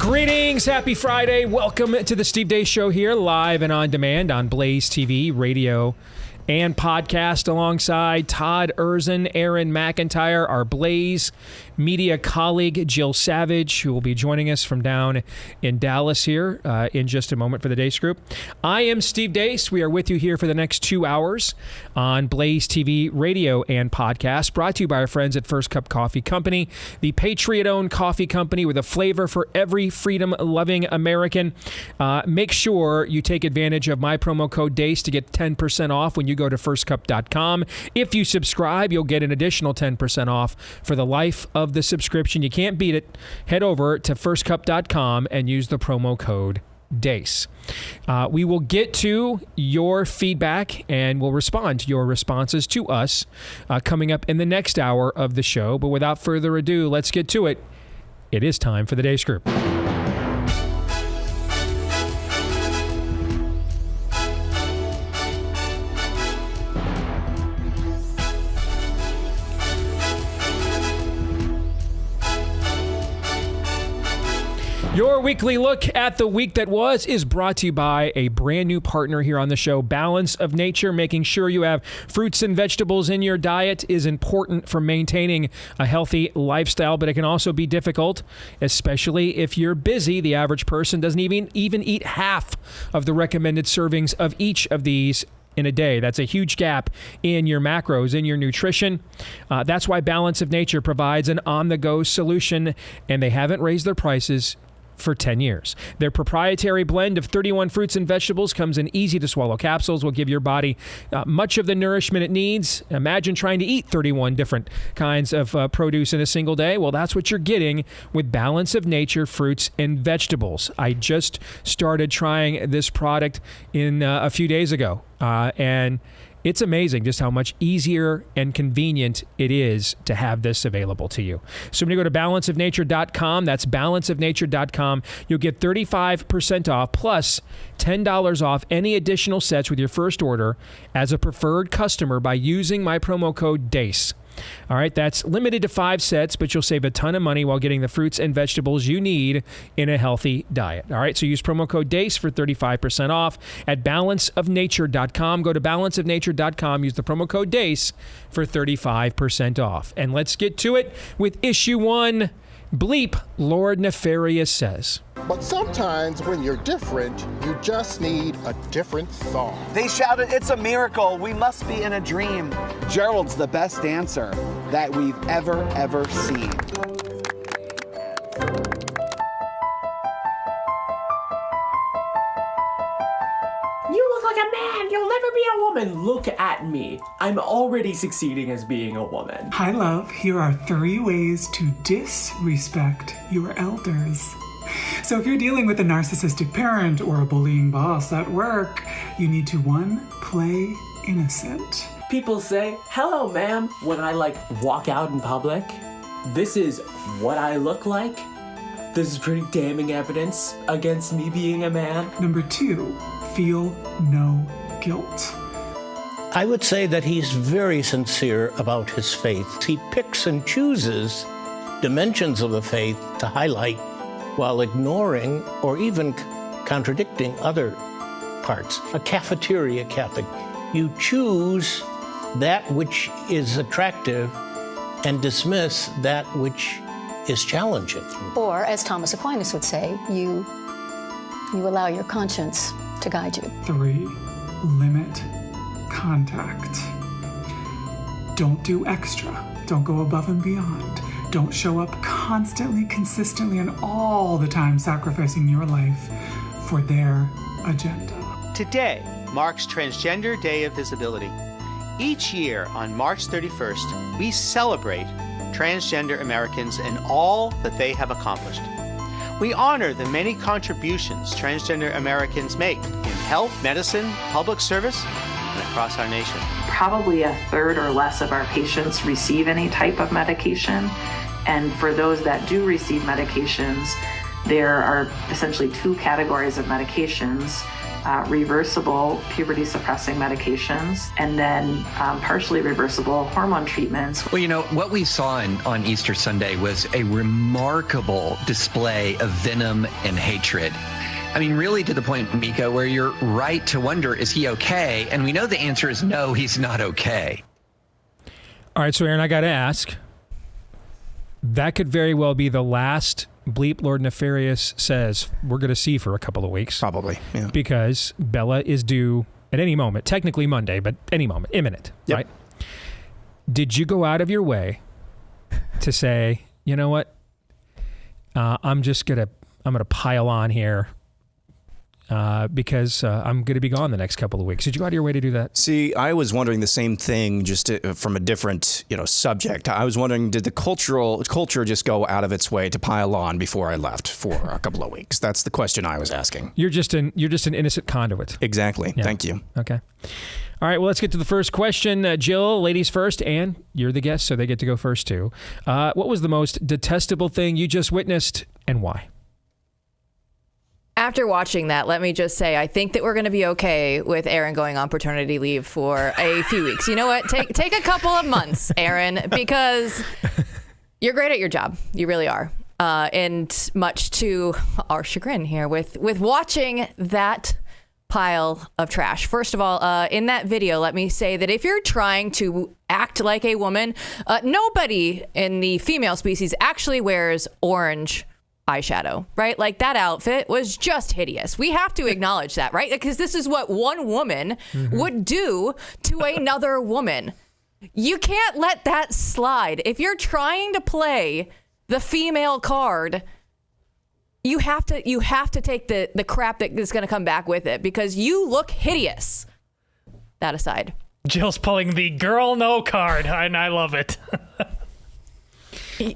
Greetings, happy Friday. Welcome to the Steve Deace Show here, live and on demand on BlazeTV, radio, and podcast, alongside Todd Erzin, Aaron McIntyre, our Blaze media colleague, Jill Savage, who will be joining us from down in Dallas here in just a moment for the Deace Group. I am Steve Deace. We are with you here for the next 2 hours on Blaze TV, radio, and podcast, brought to you by our friends at First Cup Coffee Company, the Patriot-owned coffee company with a flavor for every freedom-loving American. Make sure you take advantage of my promo code DACE to get 10% off when you go to firstcup.com. If you subscribe, you'll get an additional 10% off for the life of the subscription. You can't beat it. Head over to firstcup.com and use the promo code DACE. We will get to your feedback and we'll respond to your responses to us coming up in the next hour of the show. But without further ado, let's get to it. It is time for the Deace Group. Your weekly look at the week that was is brought to you by a brand new partner here on the show, Balance of Nature. Making sure you have fruits and vegetables in your diet is important for maintaining a healthy lifestyle, but it can also be difficult, especially if you're busy. The average person doesn't even eat half of the recommended servings of each of these in a day. That's a huge gap in your macros, in your nutrition. That's why Balance of Nature provides an on-the-go solution, and they haven't raised their prices for 10 years. Their proprietary blend of 31 fruits and vegetables comes in easy-to-swallow capsules, will give your body much of the nourishment it needs. Imagine trying to eat 31 different kinds of produce in a single day. Well, that's what you're getting with Balance of Nature fruits and vegetables. I just started trying this product in a few days ago, and it's amazing just how much easier and convenient it is to have this available to you. So when you go to balanceofnature.com, that's balanceofnature.com, you'll get 35% off plus $10 off any additional sets with your first order as a preferred customer by using my promo code DACE. All right, that's limited to 5 sets, but you'll save a ton of money while getting the fruits and vegetables you need in a healthy diet. All right, so use promo code DACE for 35% off at balanceofnature.com. Go to balanceofnature.com, use the promo code DACE for 35% off. And let's get to it with issue 1. Bleep, Lord Nefarious Says. But sometimes when you're different, you just need a different song. They shouted, "It's a miracle. We must be in a dream." Gerald's the best dancer that we've ever seen. You look like a man. You'll never be a woman. Look at me. I'm already succeeding as being a woman. Hi, love. Here are 3 ways to disrespect your elders. So if you're dealing with a narcissistic parent or a bullying boss at work, you need to 1, play innocent. People say, "Hello, ma'am," when I walk out in public. This is what I look like. This is pretty damning evidence against me being a man. Number 2, feel no guilt. I would say that he's very sincere about his faith. He picks and chooses dimensions of the faith to highlight while ignoring or even contradicting other parts. A cafeteria Catholic, you choose that which is attractive and dismiss that which is challenging. Or, as Thomas Aquinas would say, you allow your conscience to guide you. 3, limit contact. Don't do extra. Don't go above and beyond. Don't show up constantly, consistently, and all the time sacrificing your life for their agenda. Today marks Transgender Day of Visibility. Each year on March 31st, we celebrate transgender Americans and all that they have accomplished. We honor the many contributions transgender Americans make in health, medicine, public service, and across our nation. Probably a third or less of our patients receive any type of medication. And for those that do receive medications, there are essentially 2 categories of medications. reversible puberty suppressing medications, and then partially reversible hormone treatments. Well, you know, what we saw on Easter Sunday was a remarkable display of venom and hatred. I mean, really to the point, Mika, where you're right to wonder, is he okay? And we know the answer is no, he's not okay. All right, so Aaron, I got to ask, that could very well be the last Bleep Lord Nefarious Says we're going to see for a couple of weeks. Probably, yeah. Because Bella is due at any moment, technically Monday, but any moment, imminent, yep. Right? Did you go out of your way to say, you know what, I'm gonna pile on here because I'm going to be gone the next couple of weeks? Did you go out of your way to do that? See, I was wondering the same thing, just from a different, subject. I was wondering, did the culture just go out of its way to pile on before I left for a couple of weeks? That's the question I was asking. You're just an innocent conduit. Exactly. Yeah. Thank you. Okay. All right, well, let's get to the first question. Jill, ladies first, and you're the guest, so they get to go first too. What was the most detestable thing you just witnessed, and why? After watching that, let me just say, I think that we're going to be okay with Aaron going on paternity leave for a few weeks. You know what? Take a couple of months, Aaron, because you're great at your job. You really are. And much to our chagrin here with watching that pile of trash. First of all, in that video, let me say that if you're trying to act like a woman, nobody in the female species actually wears orange eyeshadow, right? Like, that outfit was just hideous. We have to acknowledge that, right? Because this is what one woman would do to another woman. You can't let that slide. If you're trying to play the female card, you have to take the crap that is going to come back with it, because you look hideous. That aside. Jill's pulling the girl no card, and I love it.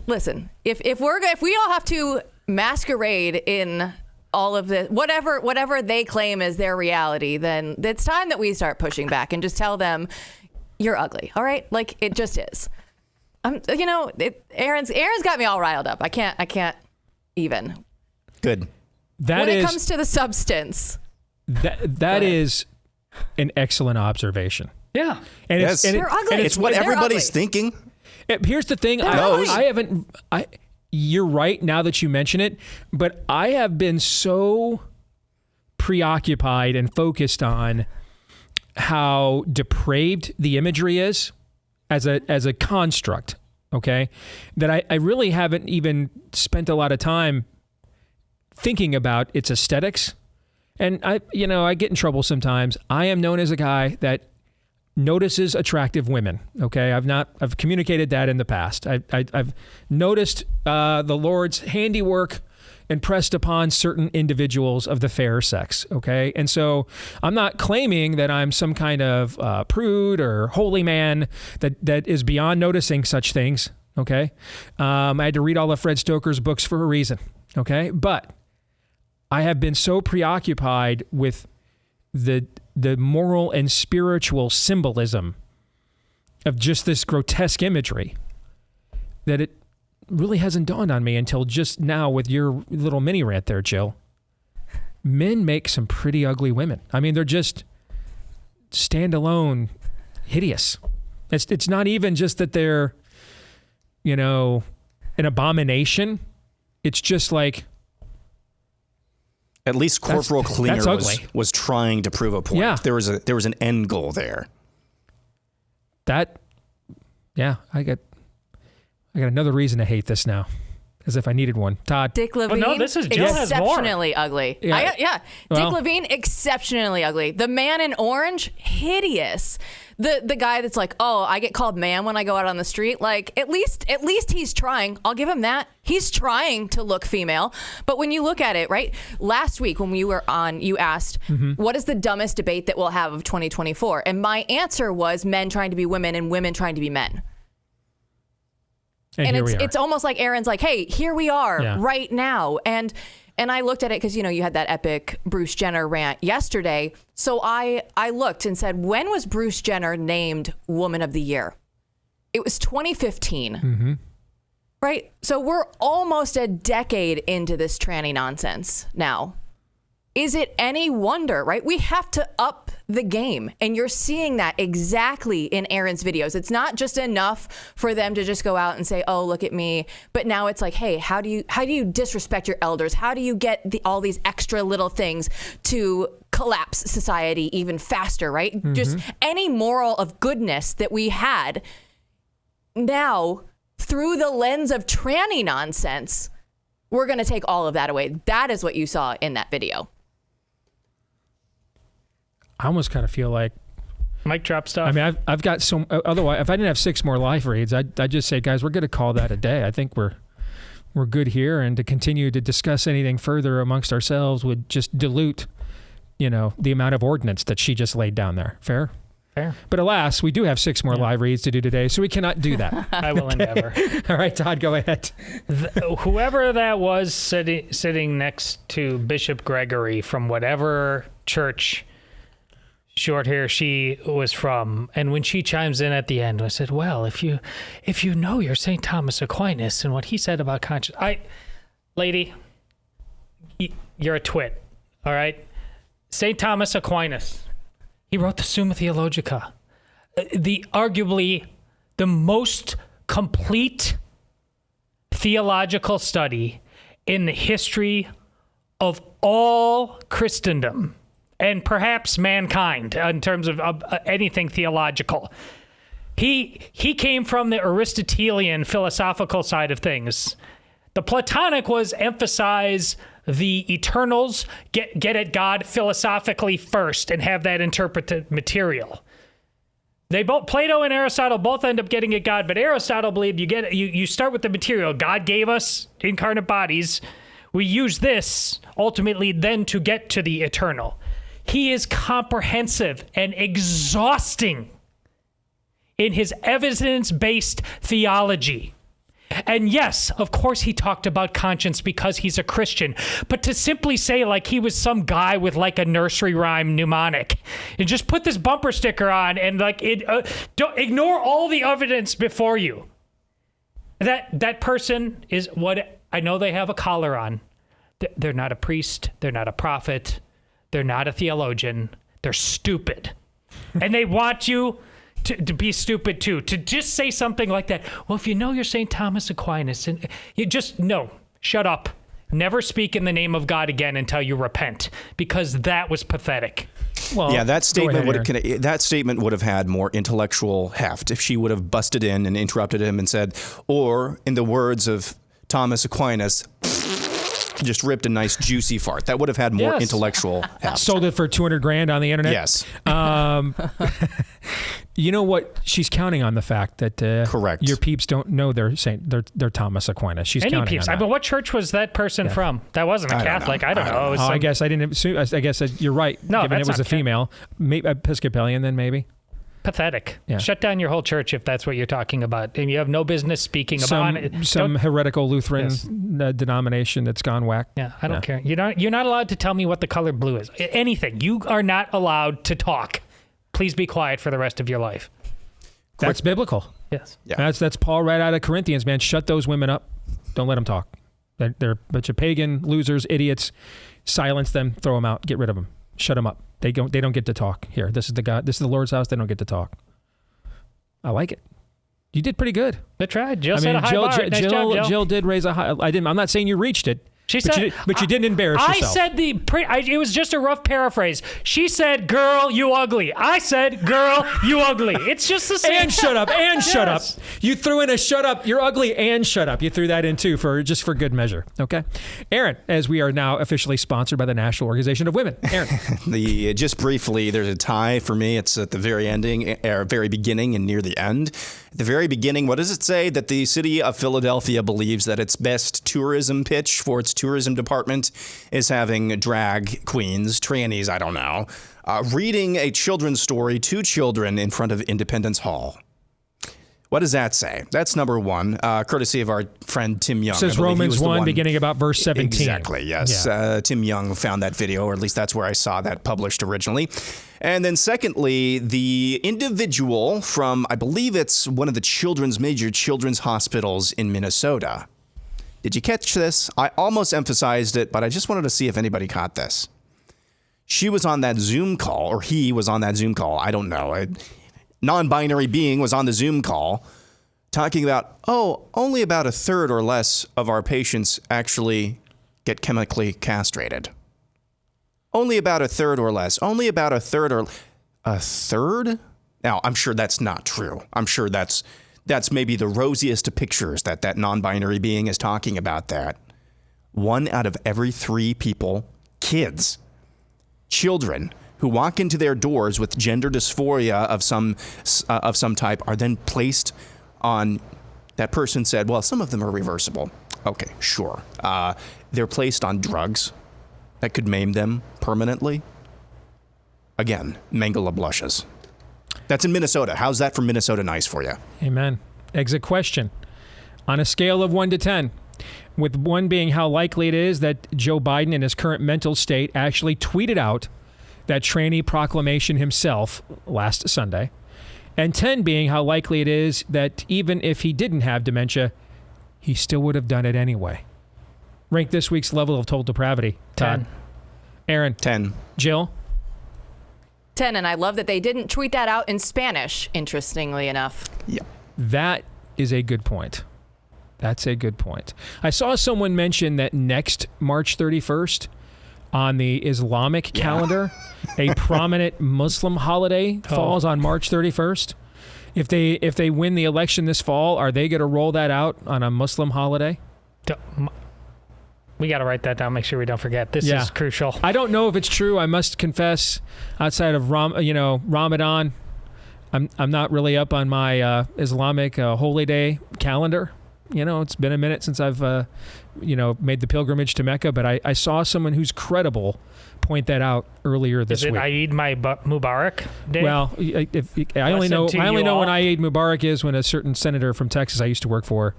Listen, if we all have to masquerade in all of the whatever they claim as their reality, then it's time that we start pushing back and just tell them, you're ugly. All right, like, it just is. Aaron's got me all riled up. I can't even. Good. When it comes to the substance, that is an excellent observation. Yeah, and yes. They're ugly. It's what everybody's thinking. Here's the thing. You're right now that you mention it, but I have been so preoccupied and focused on how depraved the imagery is as a construct, okay, that I really haven't even spent a lot of time thinking about its aesthetics. And I get in trouble sometimes. I am known as a guy that notices attractive women. Okay, I've communicated that in the past. I've noticed the Lord's handiwork impressed upon certain individuals of the fair sex. Okay, and so I'm not claiming that I'm some kind of prude or holy man that is beyond noticing such things. Okay, I had to read all of Fred Stoker's books for a reason. Okay, but I have been so preoccupied with the moral and spiritual symbolism of just this grotesque imagery that it really hasn't dawned on me until just now with your little mini rant there, Jill. Men make some pretty ugly women. I mean, they're just standalone hideous. It's not even just that they're, an abomination. It's just like, at least Corporal Cleaner was trying to prove a point. Yeah. There was an end goal there. I got another reason to hate this now, as if I needed one. Todd. Dick Levine. Oh, no, this is Jill has more. Exceptionally ugly. Yeah. Dick Levine, exceptionally ugly. The man in orange, hideous. The guy that's like, oh, I get called ma'am when I go out on the street. Like, at least he's trying. I'll give him that. He's trying to look female. But when you look at it, right? Last week when we were on, you asked, what is the dumbest debate that we'll have of 2024? And my answer was men trying to be women and women trying to be men. And it's almost like Aaron's like, hey, here we are right now. And I looked at it because, you had that epic Bruce Jenner rant yesterday. So I looked and said, when was Bruce Jenner named Woman of the Year? It was 2015. Right? So we're almost a decade into this tranny nonsense now. is it any wonder, right? We have to up the game. And you're seeing that exactly in Aaron's videos. It's not just enough for them to just go out and say, oh, look at me. But now it's like, hey, how do you disrespect your elders? How do you get all these extra little things to collapse society even faster, right? Mm-hmm. Just any moral of goodness that we had now through the lens of tranny nonsense, we're going to take all of that away. That is what you saw in that video. I almost kind of feel like mic drop stuff. I mean, I've got some. Otherwise, if I didn't have 6 more live reads, I'd just say, guys, we're going to call that a day. I think we're good here, and to continue to discuss anything further amongst ourselves would just dilute, the amount of ordinance that she just laid down there. Fair. But alas, we do have 6 more live reads to do today, so we cannot do that. I will endeavor. All right, Todd, go ahead. Whoever that was sitting next to Bishop Gregory from whatever church, short hair, she was from, and when she chimes in at the end, I said, well, if you know your St. Thomas Aquinas and what he said about conscience, lady, you're a twit, all right? St. Thomas Aquinas, he wrote the Summa Theologica, arguably the most complete theological study in the history of all Christendom and perhaps mankind in terms of anything theological. He came from the Aristotelian philosophical side of things. The Platonic was emphasize the eternals, get at God philosophically first and have that interpreted material. Plato and Aristotle both end up getting at God, but Aristotle believed you start with the material. God gave us incarnate bodies. We use this ultimately then to get to the eternal. He is comprehensive and exhausting in his evidence-based theology. And yes, of course he talked about conscience because he's a Christian, but to simply say like he was some guy with like a nursery rhyme mnemonic and just put this bumper sticker on and don't ignore all the evidence before you. That person is what I know they have a collar on. They're not a priest. They're not a prophet. They're not a theologian. They're stupid. And they want you to be stupid too. To just say something like that. Well, if you know you're St. Thomas Aquinas, and you just, no, shut up. Never speak in the name of God again until you repent, because that was pathetic. Well, yeah, that statement would have had more intellectual heft if she would have busted in and interrupted him and said, or in the words of Thomas Aquinas, just ripped a nice juicy fart. That would have had more intellectual heft. Sold it for $200,000 on the internet. Yes. You know what? She's counting on the fact that correct. Your peeps don't know they're Thomas Aquinas. She's counting peeps. on that. But what church was that person from? That wasn't a Catholic. I don't know. I guess I didn't. I guess you're right. No, given it was a female, maybe Episcopalian, then maybe. Pathetic. Yeah. Shut down your whole church if that's what you're talking about, and you have no business speaking about it. Some heretical Lutheran denomination that's gone whack. Yeah, I don't care. You're not allowed to tell me what the color blue is. Anything. You are not allowed to talk. Please be quiet for the rest of your life. That's biblical. Yes. Yeah. That's Paul right out of Corinthians, man. Shut those women up. Don't let them talk. They're a bunch of pagan losers, idiots. Silence them. Throw them out. Get rid of them. Shut them up. They don't get to talk here. This is the Lord's house. They don't get to talk. I like it. You did pretty good. I tried. Jill set a high bar. Nice job, Jill. Jill did raise a high. I'm not saying you reached it. She said, but you didn't embarrass yourself. I said it was just a rough paraphrase. She said, "Girl, you ugly." I said, "Girl, you ugly." It's just the same. And shut up. And shut up. You threw in a shut up. You're ugly and shut up. You threw that in too for good measure. Okay, Aaron. As we are now officially sponsored by the National Organization of Women. Aaron. Just briefly, there's a tie for me. It's at the very beginning and near the end. At the very beginning, what does it say? That the city of Philadelphia believes that its best tourism pitch for its tourism department is having drag queens, trannies, I don't know, reading a children's story to children in front of Independence Hall. What does that say? That's number one, courtesy of our friend Tim Young. It says Romans 1, beginning about verse 17. Exactly, yes. Yeah. Tim Young found that video, or at least that's where I saw that published originally. And then secondly, the individual from, I believe it's one of the major children's hospitals in Minnesota. Did you catch this? I almost emphasized it, but I just wanted to see if anybody caught this. She was on that Zoom call, or he was on that Zoom call. I don't know. A non-binary being was on the Zoom call talking about, only about a third or less of our patients actually get chemically castrated. Only about a third or less. Only about a third or a third? Now, I'm sure that's not true. I'm sure that's maybe the rosiest of pictures that non-binary being is talking about that. 1 out of every 3 people, kids, children who walk into their doors with gender dysphoria of some type are then placed on, that person said, well, some of them are reversible. Okay, sure. They're placed on drugs that could maim them permanently. Again, Mangala blushes. That's in Minnesota. How's that for Minnesota nice for you? Amen. Exit question. On a scale of 1 to 10, with 1 being how likely it is that Joe Biden in his current mental state actually tweeted out that tranny proclamation himself last Sunday, and 10 being how likely it is that even if he didn't have dementia, he still would have done it anyway. Rank this week's level of total depravity. Todd. 10. Aaron. 10. Jill. 10, and I love that they didn't tweet that out in Spanish, interestingly enough. Yep. That is a good point. That's a good point. I saw someone mention that next March 31st on the Islamic calendar, a prominent Muslim holiday falls on March 31st. If they win the election this fall, are they going to roll that out on a Muslim holiday? We got to write that down. Make sure we don't forget. This is crucial. I don't know if it's true. I must confess, outside of Ramadan, I'm not really up on my Islamic holy day calendar. It's been a minute since I've made the pilgrimage to Mecca, but I saw someone who's credible point that out earlier this week. Is it Eid Mubarak Day? Well, I only know when Eid Mubarak is when a certain senator from Texas I used to work for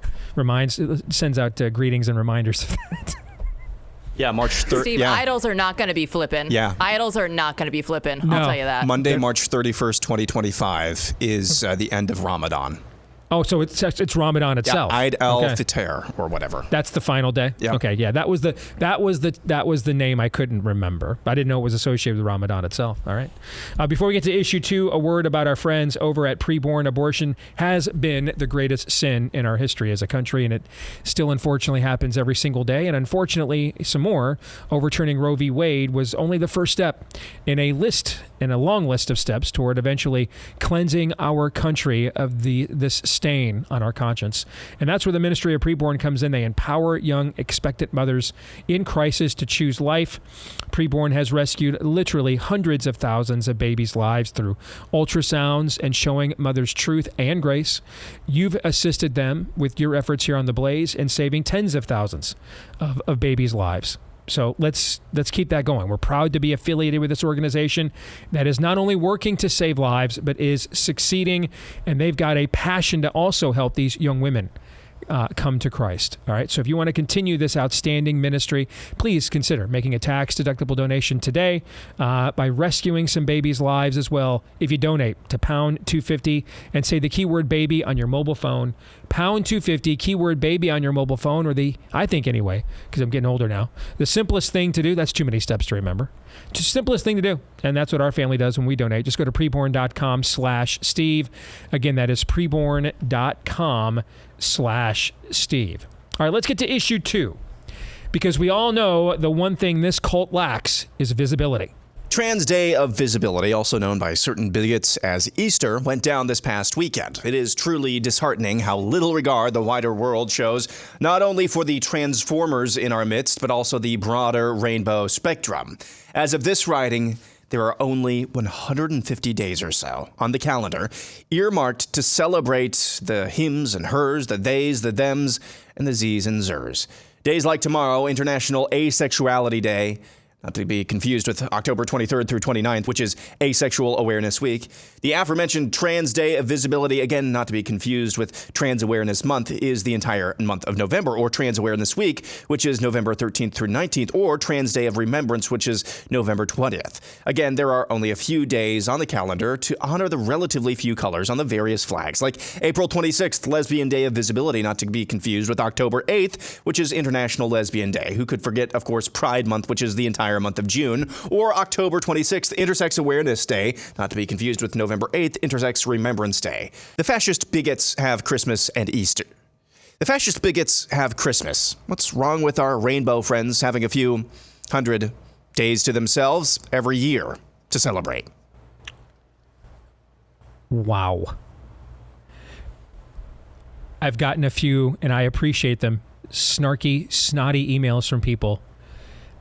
sends out greetings and reminders of that. Yeah, March 3rd. Steve, idols are not going to be flipping. Yeah. Idols are not going to be flipping. No. I'll tell you that. Monday, March 31st, 2025 is the end of Ramadan. Oh, so it's Ramadan itself. Yeah, Eid al-Fitr or whatever. That's the final day. Yeah. Okay. Yeah. That was the name I couldn't remember. I didn't know it was associated with Ramadan itself. All right. Before we get to issue 2, a word about our friends over at Preborn. Abortion has been the greatest sin in our history as a country, and it still unfortunately happens every single day. And unfortunately, some more. Overturning Roe v. Wade was only the first step in a long list of steps toward eventually cleansing our country of this stain on our conscience. And that's where the ministry of Preborn comes in. They empower young expectant mothers in crisis to choose life. Preborn has rescued literally hundreds of thousands of babies' lives through ultrasounds and showing mothers truth and grace. You've assisted them with your efforts here on The Blaze in saving tens of thousands of babies' lives. So let's keep that going. We're proud to be affiliated with this organization that is not only working to save lives, but is succeeding, and they've got a passion to also help these young women come to Christ. All right. So if you want to continue this outstanding ministry, please consider making a tax-deductible donation today by rescuing some babies' lives as well. If you donate to pound 250 and say the keyword baby on your mobile phone, pound 250, keyword baby on your mobile phone, or I think anyway, because I'm getting older now, the simplest thing to do, that's too many steps to remember. Just simplest thing to do. And that's what our family does when we donate. Just go to preborn.com/Steve. Again, that is preborn.com/Steve. All right, let's get to issue 2. Because we all know the one thing this cult lacks is visibility. Trans Day of Visibility, also known by certain bigots as Easter, went down this past weekend. It is truly disheartening how little regard the wider world shows, not only for the transformers in our midst, but also the broader rainbow spectrum. As of this writing, there are only 150 days or so on the calendar earmarked to celebrate the hims and hers, the theys, the thems, and the z's and zers. Days like tomorrow, International Asexuality Day, not to be confused with October 23rd through 29th, which is Asexual Awareness Week. The aforementioned Trans Day of Visibility, again, not to be confused with Trans Awareness Month, is the entire month of November, or Trans Awareness Week, which is November 13th through 19th, or Trans Day of Remembrance, which is November 20th. Again, there are only a few days on the calendar to honor the relatively few colors on the various flags, like April 26th, Lesbian Day of Visibility, not to be confused with October 8th, which is International Lesbian Day. Who could forget, of course, Pride Month, which is the entire entire month of June, or October 26th, Intersex Awareness Day, not to be confused with November 8th, Intersex Remembrance Day. The fascist bigots have Christmas and Easter. The fascist bigots have Christmas. What's wrong with our rainbow friends having a few hundred days to themselves every year to celebrate? Wow. I've gotten a few, and I appreciate them, snarky, snotty emails from people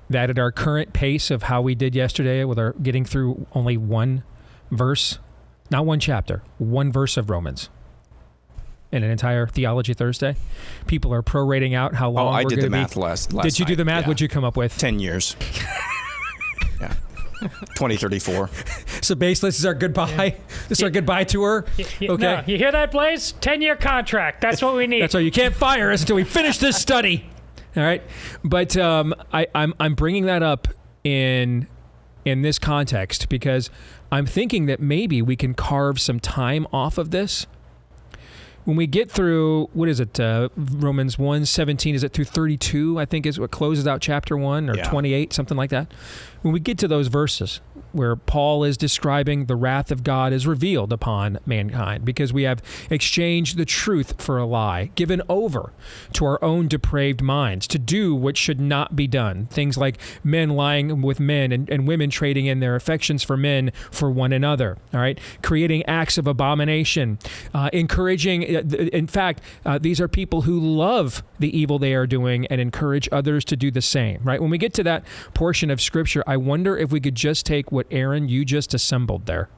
that at our current pace of how we did yesterday with our getting through only one verse, not one chapter, one verse of Romans in an entire Theology Thursday, people are prorating out how long I we're did the gonna math be. last Did you do night, the math? yeah. What'd you come up with? 10 years. Yeah. 2034. So basically, this is our goodbye. This is our goodbye tour. Okay. No, you hear that, Blaze? 10-year contract. That's what we need. That's why you can't fire us until we finish this study. All right. But I'm bringing that up in this context because I'm thinking that maybe we can carve some time off of this. When we get through, what is it, Romans 1:17, is it through 32, I think is what closes out chapter 1, or 28, something like that. When we get to those verses where Paul is describing the wrath of God is revealed upon mankind because we have exchanged the truth for a lie, given over to our own depraved minds to do what should not be done. Things like men lying with men and women trading in their affections for men for one another, all right? Creating acts of abomination, encouraging, in fact, these are people who love the evil they are doing and encourage others to do the same, right? When we get to that portion of Scripture, I wonder if we could just take what, Aaron, you just assembled there.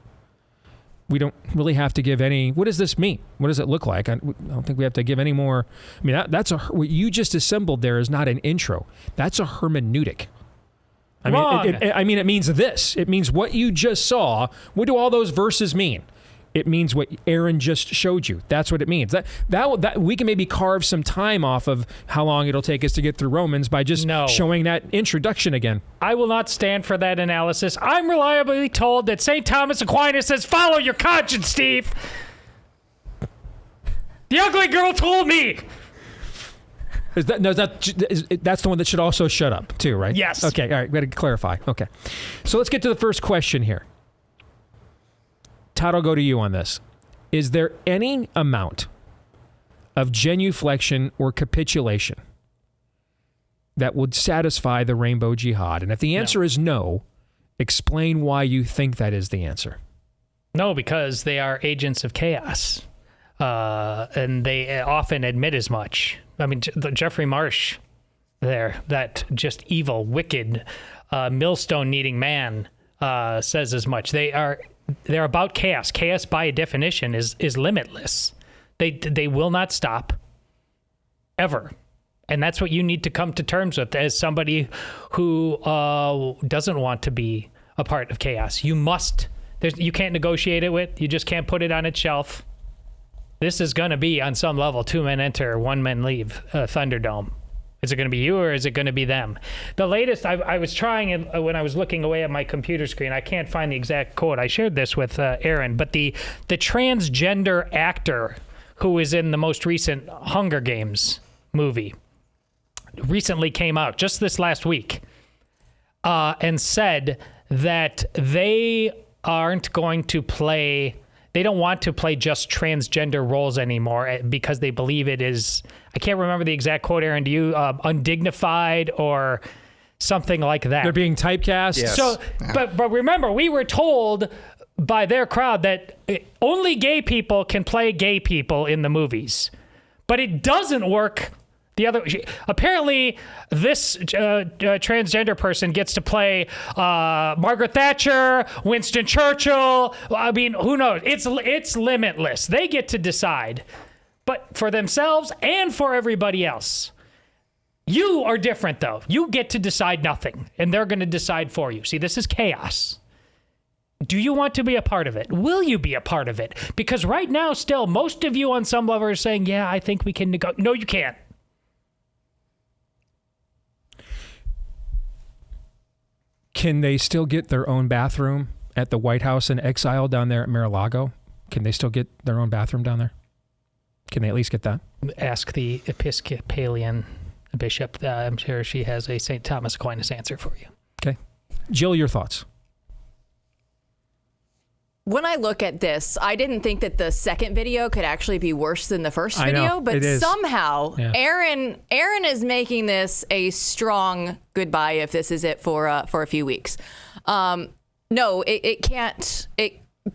We don't really have to give any, what does this mean? What does it look like? I don't think we have to give any more. I mean, what you just assembled there is not an intro. That's a hermeneutic. I mean, it means this. It means what you just saw. What do all those verses mean? It means what Aaron just showed you. That's what it means. That we can maybe carve some time off of how long it'll take us to get through Romans by just showing that introduction again. I will not stand for that analysis. I'm reliably told that St. Thomas Aquinas says, follow your conscience, Steve. The ugly girl told me. That's the one that should also shut up too, right? Yes. Okay, all right, we got to clarify. Okay. So let's get to the first question here. Todd, I'll go to you on this. Is there any amount of genuflection or capitulation that would satisfy the rainbow jihad? And if the answer is no, explain why you think that is the answer. No, because they are agents of chaos. And they often admit as much. I mean, Jeffrey Marsh there, that just evil, wicked, millstone-needing man says as much. They're about chaos. Chaos, by definition, is limitless. They will not stop, ever. And that's what you need to come to terms with as somebody who doesn't want to be a part of chaos. You can't negotiate it with. You just can't put it on its shelf. This is going to be, on some level, 2 men enter, 1 man leave Thunderdome. Is it going to be you or is it going to be them? The latest, I was trying when I was looking away at my computer screen. I can't find the exact quote. I shared this with Aaron, but the transgender actor who is in the most recent Hunger Games movie recently came out just this last week and said that they aren't going to play. They don't want to play just transgender roles anymore because they believe it is, I can't remember the exact quote, Aaron, do you, undignified or something like that. They're being typecast. Yes. So, but remember, we were told by their crowd that only gay people can play gay people in the movies. But it doesn't work apparently this transgender person gets to play Margaret Thatcher, Winston Churchill. I mean, who knows? It's limitless. They get to decide, but for themselves and for everybody else. You are different, though. You get to decide nothing, and they're going to decide for you. See, this is chaos. Do you want to be a part of it? Will you be a part of it? Because right now, still, most of you on some level are saying, yeah, I think we can negotiate. No, you can't. Can they still get their own bathroom at the White House in exile down there at Mar-a-Lago? Can they still get their own bathroom down there? Can they at least get that? Ask the Episcopalian bishop. I'm sure she has a St. Thomas Aquinas answer for you. Okay. Jill, your thoughts? When I look at this, I didn't think that the second video could actually be worse than the first I know, video, but it is. somehow Yeah. Aaron is making this a strong goodbye if this is it for a few weeks. No, it can't.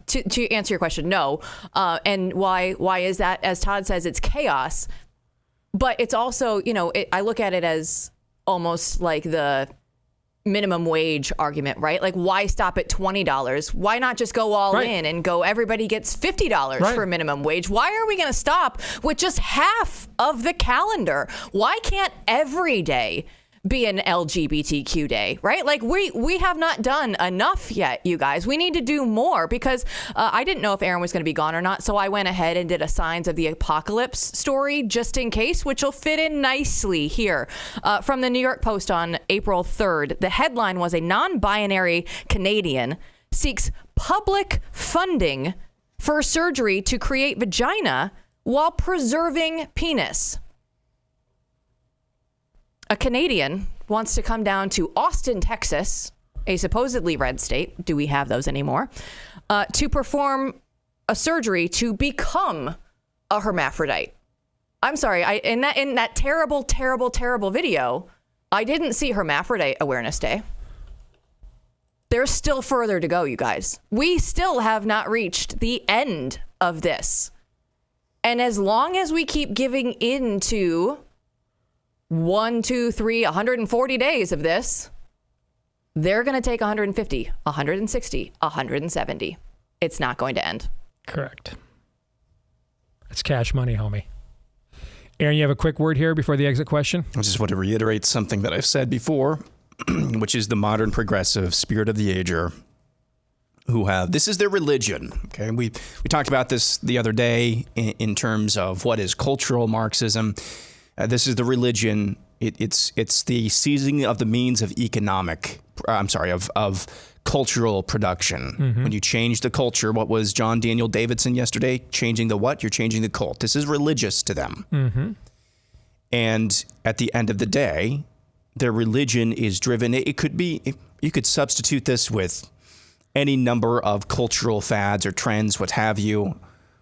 To answer your question, no. And why is that? As Todd says, it's chaos, but it's also, I look at it as almost like the minimum wage argument, right? Like, why stop at $20? Why not just go all in and go, everybody gets $50 for minimum wage? Why are we going to stop with just half of the calendar? Why can't every day be an LGBTQ day, right? Like, we have not done enough yet, you guys. We need to do more, because I didn't know if Aaron was going to be gone or not, so I went ahead and did a Signs of the Apocalypse story just in case, which will fit in nicely here. From the New York Post on April 3rd, the headline was, a non-binary Canadian seeks public funding for surgery to create vagina while preserving penis. A Canadian wants to come down to Austin, Texas, a supposedly red state. Do we have those anymore? To perform a surgery to become a hermaphrodite. I'm sorry. In that terrible, terrible, terrible video, I didn't see Hermaphrodite Awareness Day. There's still further to go, you guys. We still have not reached the end of this. And as long as we keep giving in to 140 days of this, they're going to take 150, 160, 170. It's not going to end. Correct. It's cash money, homie. Aaron, you have a quick word here before the exit question? I just want to reiterate something that I've said before, which is the modern progressive spirit of the ager who have, this is their religion. Okay, we talked about this the other day in terms of what is cultural Marxism. This is the religion. It's the seizing of the means of of cultural production. Mm-hmm. When you change the culture, what was John Daniel Davidson yesterday? Changing the what? You're changing the cult. This is religious to them. Mm-hmm. And at the end of the day, their religion is driven. It could be, you could substitute this with any number of cultural fads or trends, what have you.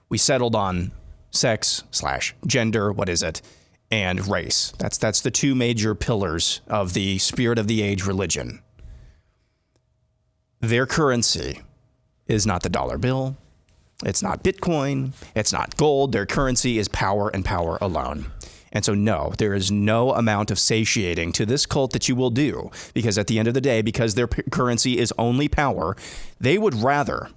We settled on sex/gender, what is it? And race. That's the two major pillars of the spirit of the age religion. Their currency is not the dollar bill. It's not Bitcoin. It's not gold. Their currency is power and power alone. And so, no, there is no amount of satiating to this cult that you will do, because at the end of the day, because their currency is only power, they would rather,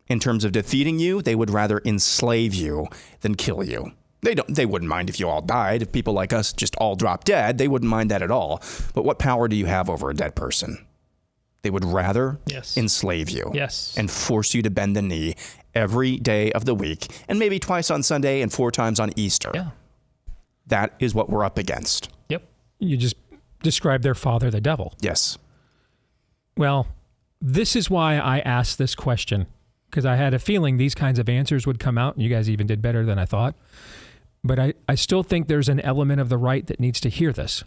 in terms of defeating you, they would rather enslave you than kill you. They wouldn't mind if you all died. If people like us just all drop dead, they wouldn't mind that at all. But what power do you have over a dead person? They would rather enslave you and force you to bend the knee every day of the week, and maybe twice on Sunday and 4 times on Easter. Yeah. That is what we're up against. Yep. You just described their father, the devil. Yes. Well, this is why I asked this question, because I had a feeling these kinds of answers would come out, and you guys even did better than I thought. But I still think there's an element of the right that needs to hear this.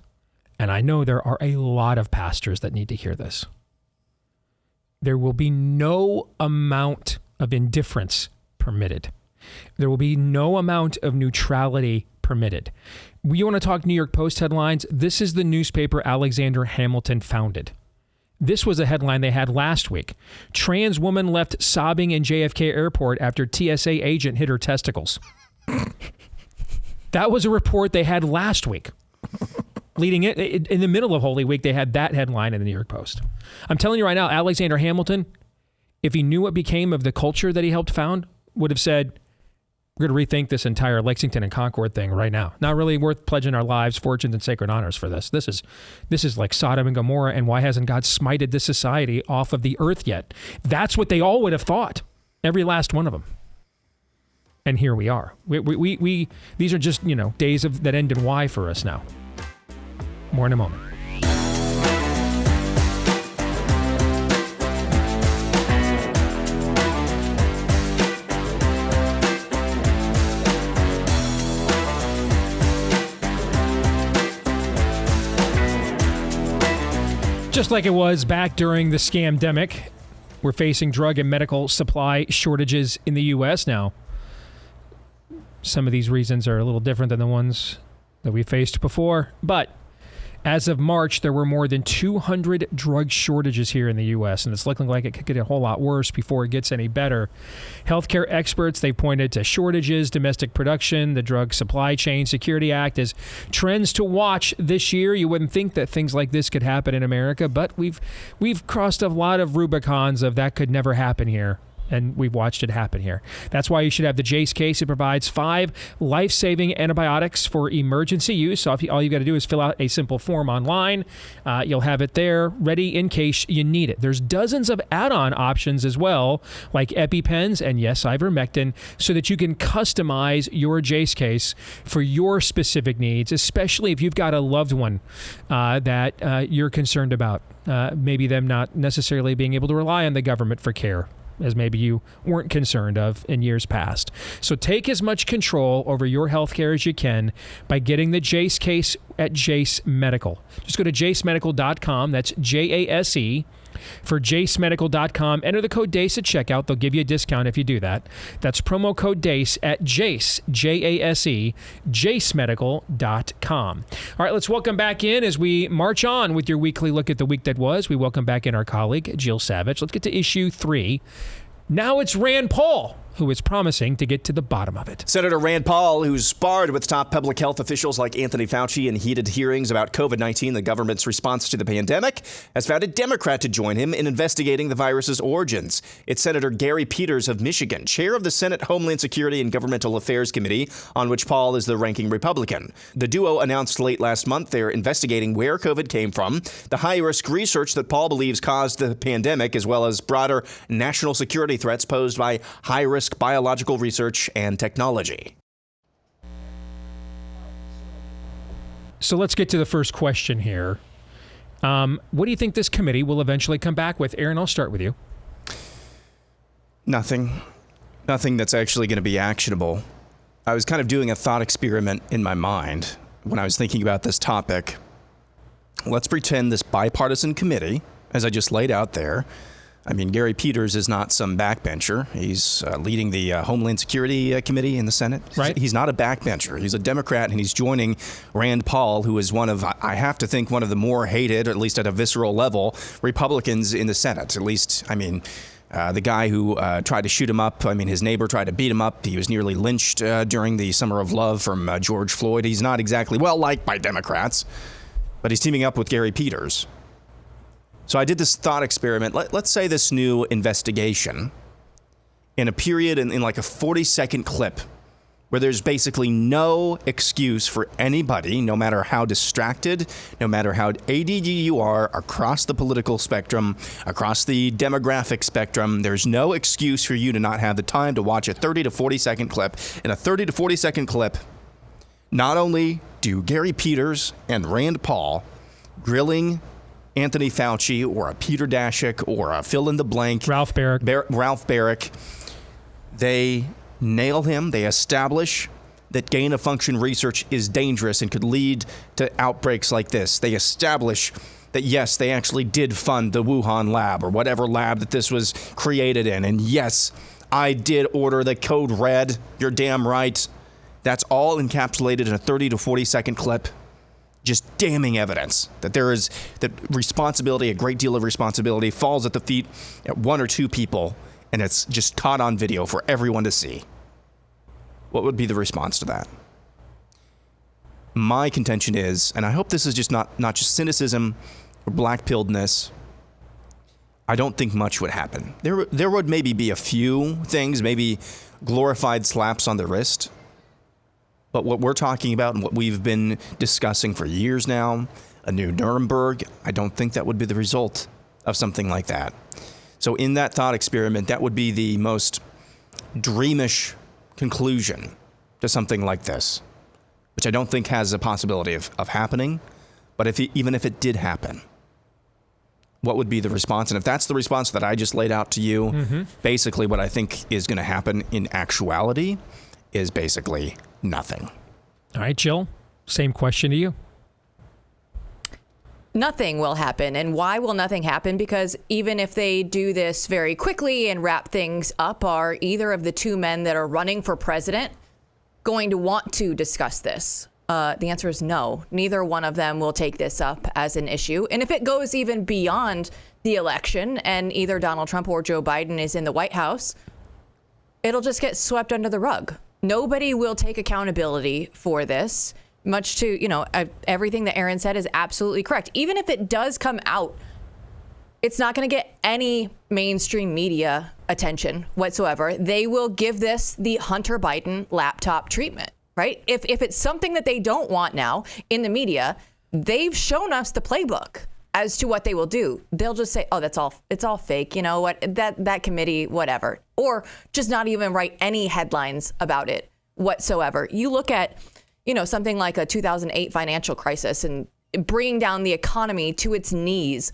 And I know there are a lot of pastors that need to hear this. There will be no amount of indifference permitted. There will be no amount of neutrality permitted. You want to talk New York Post headlines? This is the newspaper Alexander Hamilton founded. This was a headline they had last week. Trans woman left sobbing in JFK airport after TSA agent hit her testicles. That was a report they had last week. Leading it in the middle of Holy Week, they had that headline in the New York Post. I'm telling you right now, Alexander Hamilton, if he knew what became of the culture that he helped found, would have said, we're going to rethink this entire Lexington and Concord thing right now. Not really worth pledging our lives, fortunes, and sacred honors for this. This is like Sodom and Gomorrah, and why hasn't God smited this society off of the earth yet? That's what they all would have thought. Every last one of them. And here we are. We these are just, days that end in Y for us now. More in a moment. Just like it was back during the scamdemic, we're facing drug and medical supply shortages in the U.S. now. Some of these reasons are a little different than the ones that we faced before, but as of March, there were more than 200 drug shortages here in the U.S., and it's looking like it could get a whole lot worse before it gets any better. Healthcare experts, they pointed to shortages, domestic production, the Drug Supply Chain Security Act as trends to watch this year. You wouldn't think that things like this could happen in America, but we've crossed a lot of Rubicons of that could never happen here. And we've watched it happen here. That's why you should have the Jace case. It provides 5 life-saving antibiotics for emergency use. So all you got to do is fill out a simple form online. You'll have it there ready in case you need it. There's dozens of add-on options as well, like EpiPens and yes, ivermectin, so that you can customize your Jace case for your specific needs, especially if you've got a loved one that you're concerned about. Maybe them not necessarily being able to rely on the government for care, as maybe you weren't concerned of in years past. So take as much control over your healthcare as you can by getting the Jace case at Jace Medical. Just go to jacemedical.com. That's Jase. For jacemedical.com, enter the code DACE at checkout. They'll give you a discount if you do that. That's promo code DACE at Jace, Jase, jacemedical.com. All right, let's welcome back in as we march on with your weekly look at the week that was. We welcome back in our colleague, Jill Savage. Let's get to issue 3. Now it's Rand Paul, who is promising to get to the bottom of it. Senator Rand Paul, who's sparred with top public health officials like Anthony Fauci in heated hearings about COVID-19, the government's response to the pandemic, has found a Democrat to join him in investigating the virus's origins. It's Senator Gary Peters of Michigan, chair of the Senate Homeland Security and Governmental Affairs Committee, on which Paul is the ranking Republican. The duo announced late last month they're investigating where COVID came from, the high-risk research that Paul believes caused the pandemic, as well as broader national security threats posed by high-risk biological research and technology. So let's get to the first question here. What do you think this committee will eventually come back with? Aaron, I'll start with you. Nothing that's actually going to be actionable. I was kind of doing a thought experiment in my mind when I was thinking about this topic. Let's pretend this bipartisan committee, as I just laid out there, I mean, Gary Peters is not some backbencher. He's leading the Homeland Security Committee in the Senate. Right. He's not a backbencher. He's a Democrat, and he's joining Rand Paul, who is one of, I have to think, one of the more hated, at least at a visceral level, Republicans in the Senate. At least, I mean, the guy who tried to shoot him up, I mean, his neighbor tried to beat him up. He was nearly lynched during the Summer of Love from George Floyd. He's not exactly well-liked by Democrats, but he's teaming up with Gary Peters. So I did this thought experiment. Let's say this new investigation in a period in like a 40-second clip where there's basically no excuse for anybody, no matter how distracted, no matter how ADD you are across the political spectrum, across the demographic spectrum, there's no excuse for you to not have the time to watch a 30 to 40-second clip. In a 30 to 40-second clip, not only do Gary Peters and Rand Paul grilling Anthony Fauci or a Peter Daszak or a fill-in-the-blank Ralph Barrick, they nail him. They establish that gain-of-function research is dangerous and could lead to outbreaks like this. They establish that, yes, they actually did fund the Wuhan lab or whatever lab that this was created in. And yes, I did order the code red. You're damn right. That's all encapsulated in a 30 to 40-second clip. Just damning evidence that there is that responsibility, a great deal of responsibility, falls at the feet of one or two people, and it's just caught on video for everyone to see. What would be the response to that? My contention is, and I hope this is just not just cynicism or black-pilledness, I don't think much would happen. There would maybe be a few things, maybe glorified slaps on the wrist. But what we're talking about and what we've been discussing for years now, a new Nuremberg, I don't think that would be the result of something like that. So in that thought experiment, that would be the most dreamish conclusion to something like this, which I don't think has a possibility of happening. But even if it did happen, what would be the response? And if that's the response that I just laid out to you, basically what I think is going to happen in actuality is basically nothing. All right, Jill, same question to you. nothing will happen. And why will nothing happen? Because even if they do this very quickly and wrap things up, are either of the two men that are running for president going to want to discuss this? The answer is no. Neither one of them will take this up as an issue. And if it goes even beyond the election and either Donald Trump or Joe Biden is in the White House, it'll just get swept under the rug. Nobody will take accountability for this. Much to, everything that Aaron said is absolutely correct. Even if it does come out, it's not going to get any mainstream media attention whatsoever. They will give this the Hunter Biden laptop treatment, right? If it's something that they don't want now in the media, they've shown us the playbook as to what they will do. They'll just say, oh, it's all fake. You know what, that committee, whatever. Or just not even write any headlines about it whatsoever. You look at, something like a 2008 financial crisis and bringing down the economy to its knees.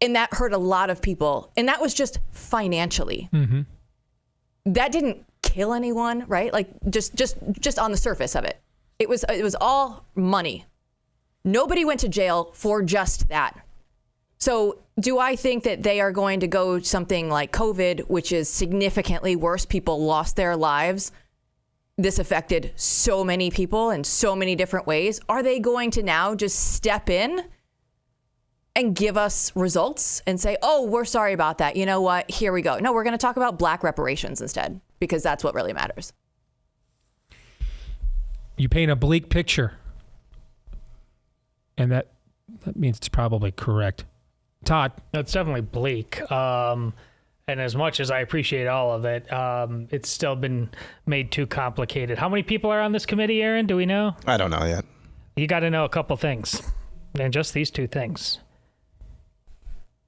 And that hurt a lot of people. And that was just financially. Mm-hmm. That didn't kill anyone, right? Like just on the surface of it. It was all money. Nobody went to jail for just that. So do I think that they are going to go something like COVID, which is significantly worse? People lost their lives. This affected so many people in so many different ways. Are they going to now just step in and give us results and say, oh, we're sorry about that. You know what? Here we go. No, we're going to talk about black reparations instead, because that's what really matters. You paint a bleak picture. And that means it's probably correct. Todd? That's definitely bleak. And as much as I appreciate all of it, it's still been made too complicated. How many people are on this committee, Aaron? Do we know? I don't know yet. You got to know a couple things, and just these two things.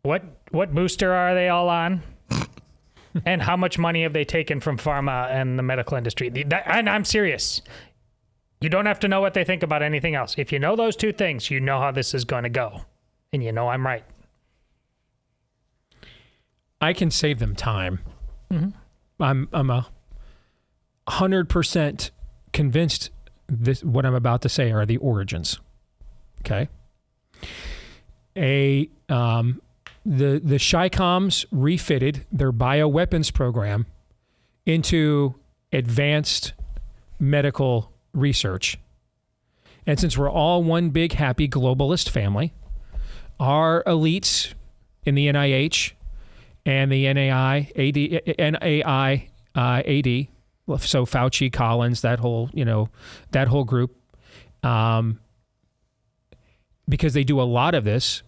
What booster are they all on? And how much money have they taken from pharma and the medical industry? And I'm serious. You don't have to know what they think about anything else. If you know those two things, you know how this is going to go. And you know I'm right. I can save them time. Mm-hmm. I'm 100% convinced what I'm about to say are the origins. Okay. The Chi-Coms refitted their bioweapons program into advanced medical research. And since we're all one big happy globalist family, our elites in the NIH and the NAIAD, so Fauci, Collins, that whole group, because they do a lot of this,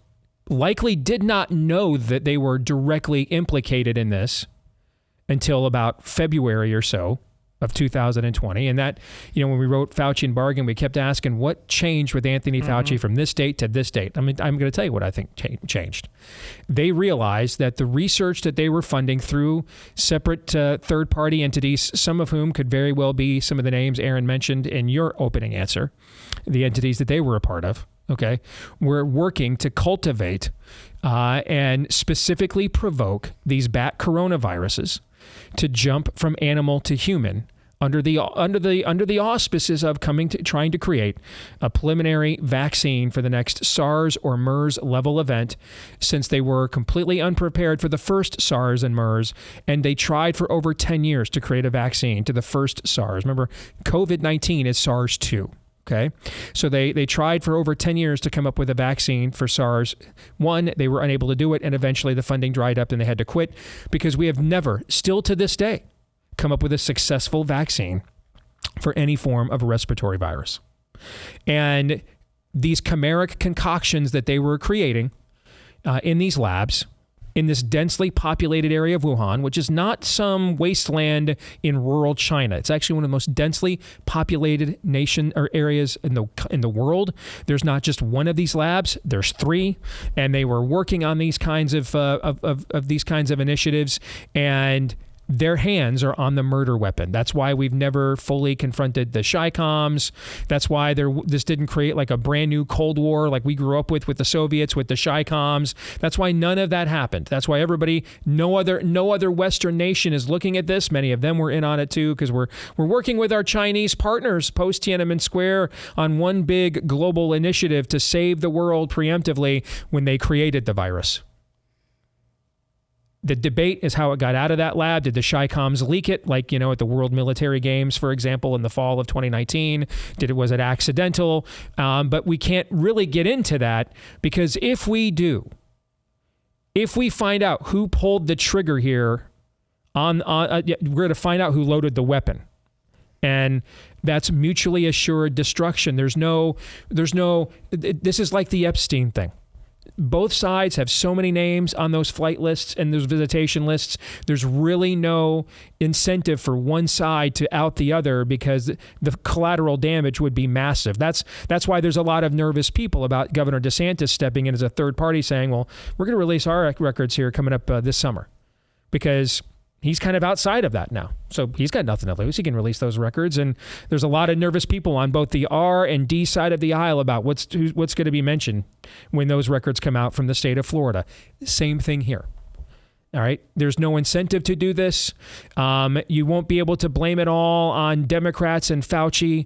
likely did not know that they were directly implicated in this until about February or so of 2020. And that, when we wrote Fauci and Bargain, we kept asking what changed with Anthony Fauci from this date to this date. I mean, I'm going to tell you what I think changed. They realized that the research that they were funding through separate third-party entities, some of whom could very well be some of the names Aaron mentioned in your opening answer, the entities that they were a part of, okay, were working to cultivate and specifically provoke these bat coronaviruses to jump from animal to human under the auspices of trying to create a preliminary vaccine for the next SARS or MERS level event, since they were completely unprepared for the first SARS and MERS, and they tried for over 10 years to create a vaccine to the first SARS. Remember, COVID-19 is SARS-2. Okay, so they tried for over 10 years to come up with a vaccine for SARS-1. They were unable to do it, and eventually the funding dried up and they had to quit, because we have never, still to this day, come up with a successful vaccine for any form of a respiratory virus. And these chimeric concoctions that they were creating in these labs, in this densely populated area of Wuhan, which is not some wasteland in rural China. It's actually one of the most densely populated areas in the world. There's not just one of these labs. There's 3, and they were working on these kinds of these kinds of initiatives. And their hands are on the murder weapon. That's why we've never fully confronted the Chi-Coms. That's why this didn't create like a brand new Cold War like we grew up with the Soviets, with the Chi-Coms. That's why none of that happened. That's why no other Western nation is looking at this. Many of them were in on it too, because we're working with our Chinese partners post Tiananmen Square on one big global initiative to save the world preemptively when they created the virus. The debate is how it got out of that lab. Did the Chi-Coms leak it, like, at the World Military Games, for example, in the fall of 2019? Was it accidental? But we can't really get into that, because if we find out who pulled the trigger here, we're going to find out who loaded the weapon. And that's mutually assured destruction. This is like the Epstein thing. Both sides have so many names on those flight lists and those visitation lists. There's really no incentive for one side to out the other, because the collateral damage would be massive. That's why there's a lot of nervous people about Governor DeSantis stepping in as a third party saying, well, we're going to release our records here coming up this summer, because he's kind of outside of that now. So he's got nothing to lose. He can release those records. And there's a lot of nervous people on both the R and D side of the aisle about what's going to be mentioned when those records come out from the state of Florida. Same thing here. All right. There's no incentive to do this. You won't be able to blame it all on Democrats and Fauci,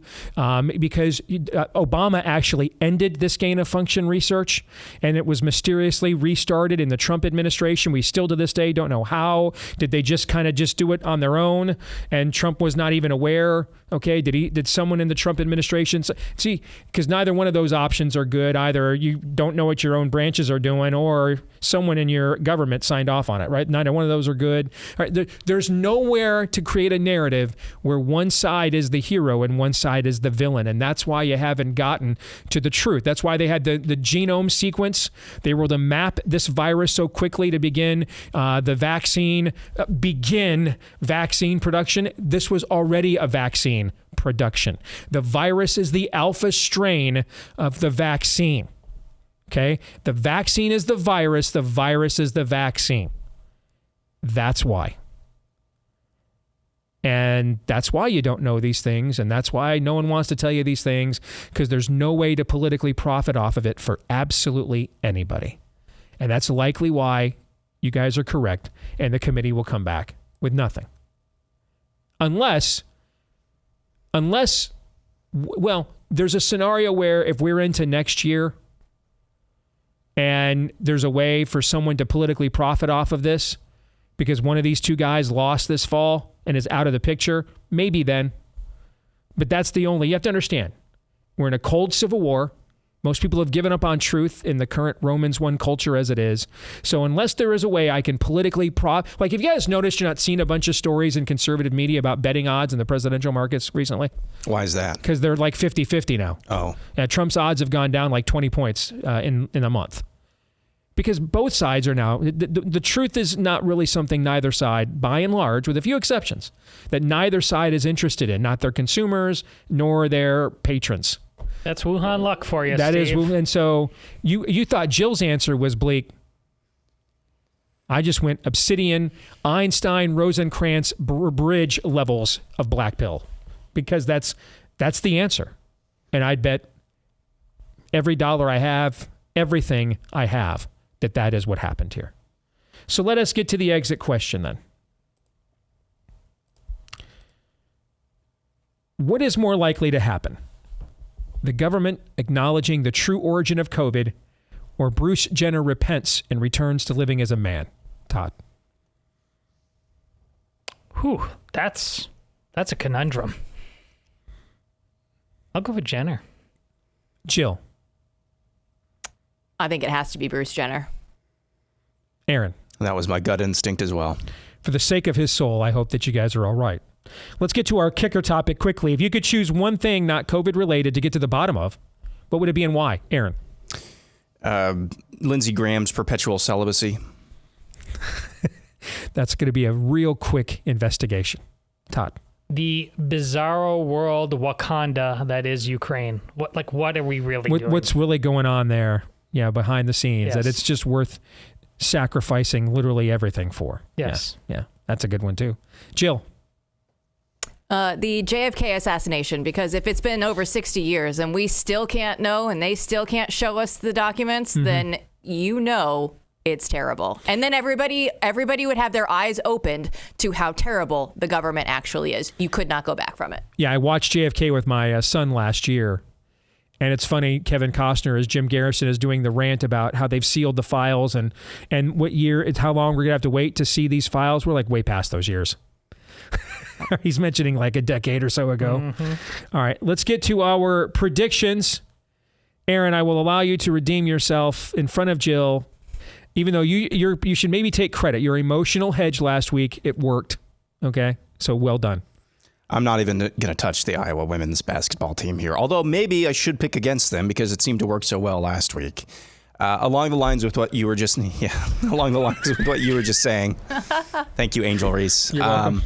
because Obama actually ended this gain of function research, and it was mysteriously restarted in the Trump administration. We still to this day don't know how. Did they just do it on their own, and Trump was not even aware? Okay. Did someone in the Trump administration see? Because neither one of those options are good. Either you don't know what your own branches are doing, or someone in your government signed off on it, right? Neither one of those are good. All right, there's nowhere to create a narrative where one side is the hero and one side is the villain. And that's why you haven't gotten to the truth. That's why they had the genome sequence. They were able to map this virus so quickly to begin vaccine production. This was already a vaccine production. The virus is the alpha strain of the vaccine. Okay? The vaccine is the virus is the vaccine. That's why. And that's why you don't know these things, and that's why no one wants to tell you these things, because there's no way to politically profit off of it for absolutely anybody. And that's likely why you guys are correct, and the committee will come back with nothing. Unless, well, there's a scenario where if we're into next year and there's a way for someone to politically profit off of this because one of these two guys lost this fall and is out of the picture, maybe then. But that's the only, you have to understand, we're in a cold civil war. Most people have given up on truth in the current Romans 1 culture as it is. So unless there is a way I can politically like, have you guys noticed you're not seeing a bunch of stories in conservative media about betting odds in the presidential markets recently? Why is that? Because they're like 50-50 now. Oh. Trump's odds have gone down like 20 points in a month. Because both sides are now, the truth is not really something neither side, by and large, with a few exceptions, that neither side is interested in, not their consumers nor their patrons. That's Wuhan luck for you, That Steve. is, and so you thought Jill's answer was bleak. I just went Obsidian, Einstein, Rosencrantz, bridge levels of black pill, because that's the answer. And I'd bet every dollar I have, everything I have, that is what happened here. So let us get to the exit question then. What is more likely to happen? The government acknowledging the true origin of COVID, or Bruce Jenner repents and returns to living as a man? Todd. Whew, that's a conundrum. I'll go with Jenner. Jill. I think it has to be Bruce Jenner. Aaron. That was my gut instinct as well. For the sake of his soul, I hope that you guys are all right. Let's get to our kicker topic quickly. If you could choose one thing not COVID related to get to the bottom of, what would it be and why? Aaron. Lindsey Graham's perpetual celibacy. That's going to be a real quick investigation. Todd. The bizarro world Wakanda that is Ukraine. What are we really doing? What's really going on there? Yeah, behind the scenes. Yes. That it's just worth sacrificing literally everything for. Yes. Yeah. That's a good one, too. Jill. The JFK assassination, because if it's been over 60 years and we still can't know and they still can't show us the documents, then it's terrible. And then everybody would have their eyes opened to how terrible the government actually is. You could not go back from it. Yeah, I watched JFK with my son last year. And it's funny, Kevin Costner, as Jim Garrison is doing the rant about how they've sealed the files and what year, it's how long we're going to have to wait to see these files. We're like way past those years. He's mentioning like a decade or so ago. All right, let's get to our predictions. Aaron, I will allow you to redeem yourself in front of Jill, even though you should maybe take credit. Your emotional hedge last week, it worked. Okay, so well done. I'm not even going to touch the Iowa women's basketball team here, although maybe I should pick against them because it seemed to work so well last week. Along the lines with what you were just saying. Thank you, Angel Reese. You're welcome.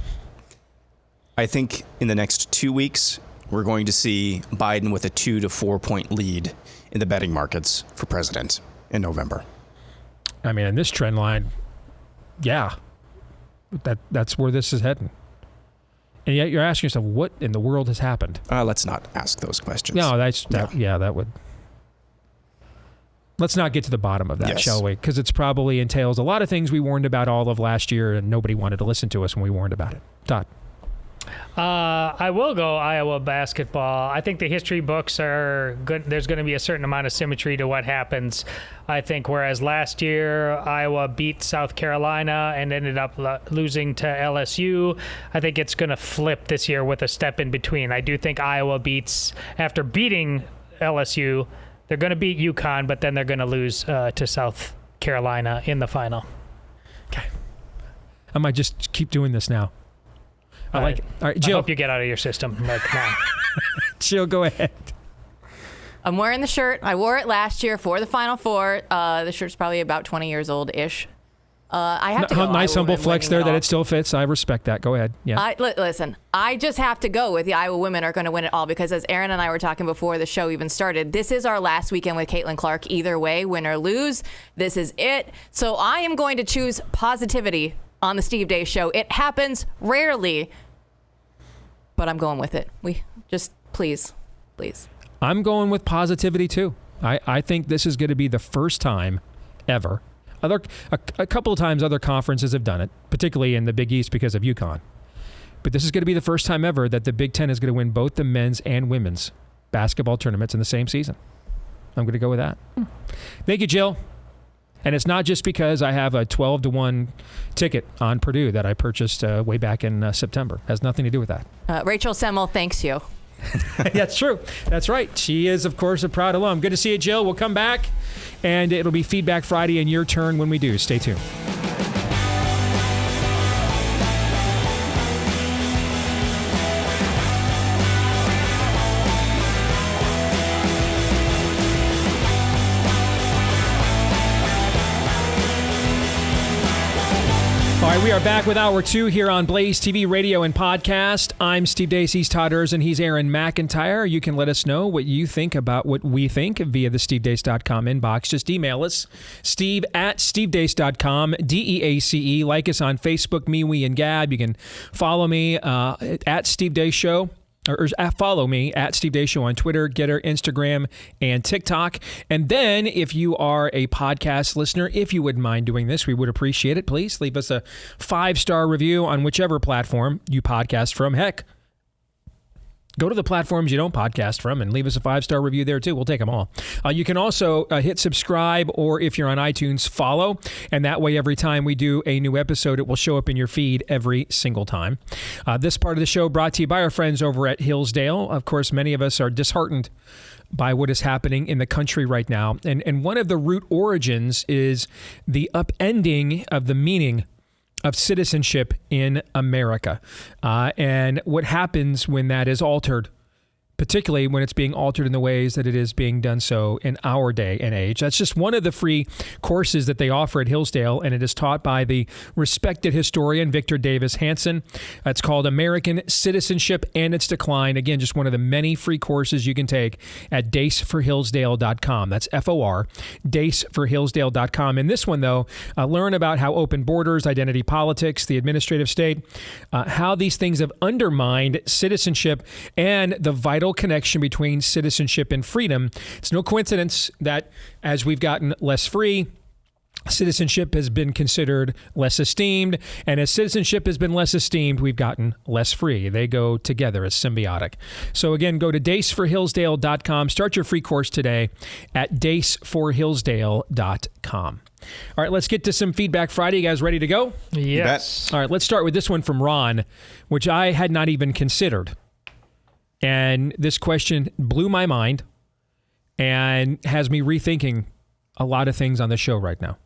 I think in the next 2 weeks, we're going to see Biden with a 2 to 4 point lead in the betting markets for president in November. I mean, in this trend line, yeah, that's where this is heading. And yet you're asking yourself, what in the world has happened? Let's not ask those questions. No, that would. Let's not get to the bottom of that, shall we? Because it's probably entails a lot of things we warned about all of last year, and nobody wanted to listen to us when we warned about it. Todd. I will go Iowa basketball. I think the history books are good. There's going to be a certain amount of symmetry to what happens. I think whereas last year Iowa beat South Carolina and ended up losing to LSU, I think it's going to flip this year with a step in between. I do think Iowa beats, after beating LSU, they're going to beat UConn, but then they're going to lose to South Carolina in the final. Okay. I might just keep doing this now. I like it. All right, Jill. I hope you get out of your system like now. Jill, go ahead. I'm wearing the shirt. I wore it last year for the Final Four. The shirt's probably about 20 years old-ish. I have to go. Nice Iowa humble flex there that all. it still fits. I respect that. Go ahead. Yeah. Listen, I just have to go with the Iowa women are going to win it all because as Aaron and I were talking before the show even started, this is our last weekend with Caitlin Clark. Either way, win or lose, this is it. So I am going to choose positivity on the Steve Deace Show. It happens rarely, but I'm going with it. We just, please. I'm going with positivity too. I think this is going to be the first time ever. A couple of times other conferences have done it, particularly in the Big East because of UConn. But this is going to be the first time ever that the Big Ten is going to win both the men's and women's basketball tournaments in the same season. I'm going to go with that. Thank you, Jill. And it's not just because I have a 12-1 ticket on Purdue that I purchased way back in September. It has nothing to do with that. Rachel Semmel thanks you. That's true. That's right. She is, of course, a proud alum. Good to see you, Jill. We'll come back, and it'll be Feedback Friday and your turn when we do. Stay tuned. All right, we are back with Hour 2 here on Blaze TV Radio and Podcast. I'm Steve Deace, he's Todd Erzin, he's Aaron McIntyre. You can let us know what you think about what we think via the stevedeace.com inbox. Just email us, steve@stevedeace.com, DEACE. Like us on Facebook, MeWe, and Gab. You can follow me at Steve Deace Show. Or follow me at Steve Deace Show on Twitter, Getter, Instagram, and TikTok. And then if you are a podcast listener, if you wouldn't mind doing this, we would appreciate it. Please leave us a 5-star review on whichever platform you podcast from. Heck, go to the platforms you don't podcast from and leave us a 5-star review there too. We'll take them all. You can also hit subscribe, or if you're on iTunes, follow. And that way, every time we do a new episode, it will show up in your feed every single time. This part of the show brought to you by our friends over at Hillsdale. Of course, many of us are disheartened by what is happening in the country right now. And one of the root origins is the upending of the meaning of citizenship in America. And what happens when that is altered particularly when it's being altered in the ways that it is being done so in our day and age. That's just one of the free courses that they offer at Hillsdale, and it is taught by the respected historian Victor Davis Hanson. It's called American Citizenship and Its Decline. Again, just one of the many free courses you can take at deaceforhillsdale.com. That's F-O-R, deaceforhillsdale.com. In this one, though, learn about how open borders, identity politics, the administrative state, how these things have undermined citizenship and the vital connection between citizenship and freedom. It's no coincidence that as we've gotten less free, citizenship has been considered less esteemed, and as citizenship has been less esteemed, we've gotten less free. They go together as symbiotic. So again, go to deaceforhillsdale.com. Start your free course today at deaceforhillsdale.com. All right, let's get to some Feedback Friday. You guys ready to go? Yes. All right, let's start with this one from Ron, which I had not even considered. And this question blew my mind and has me rethinking a lot of things on the show right now.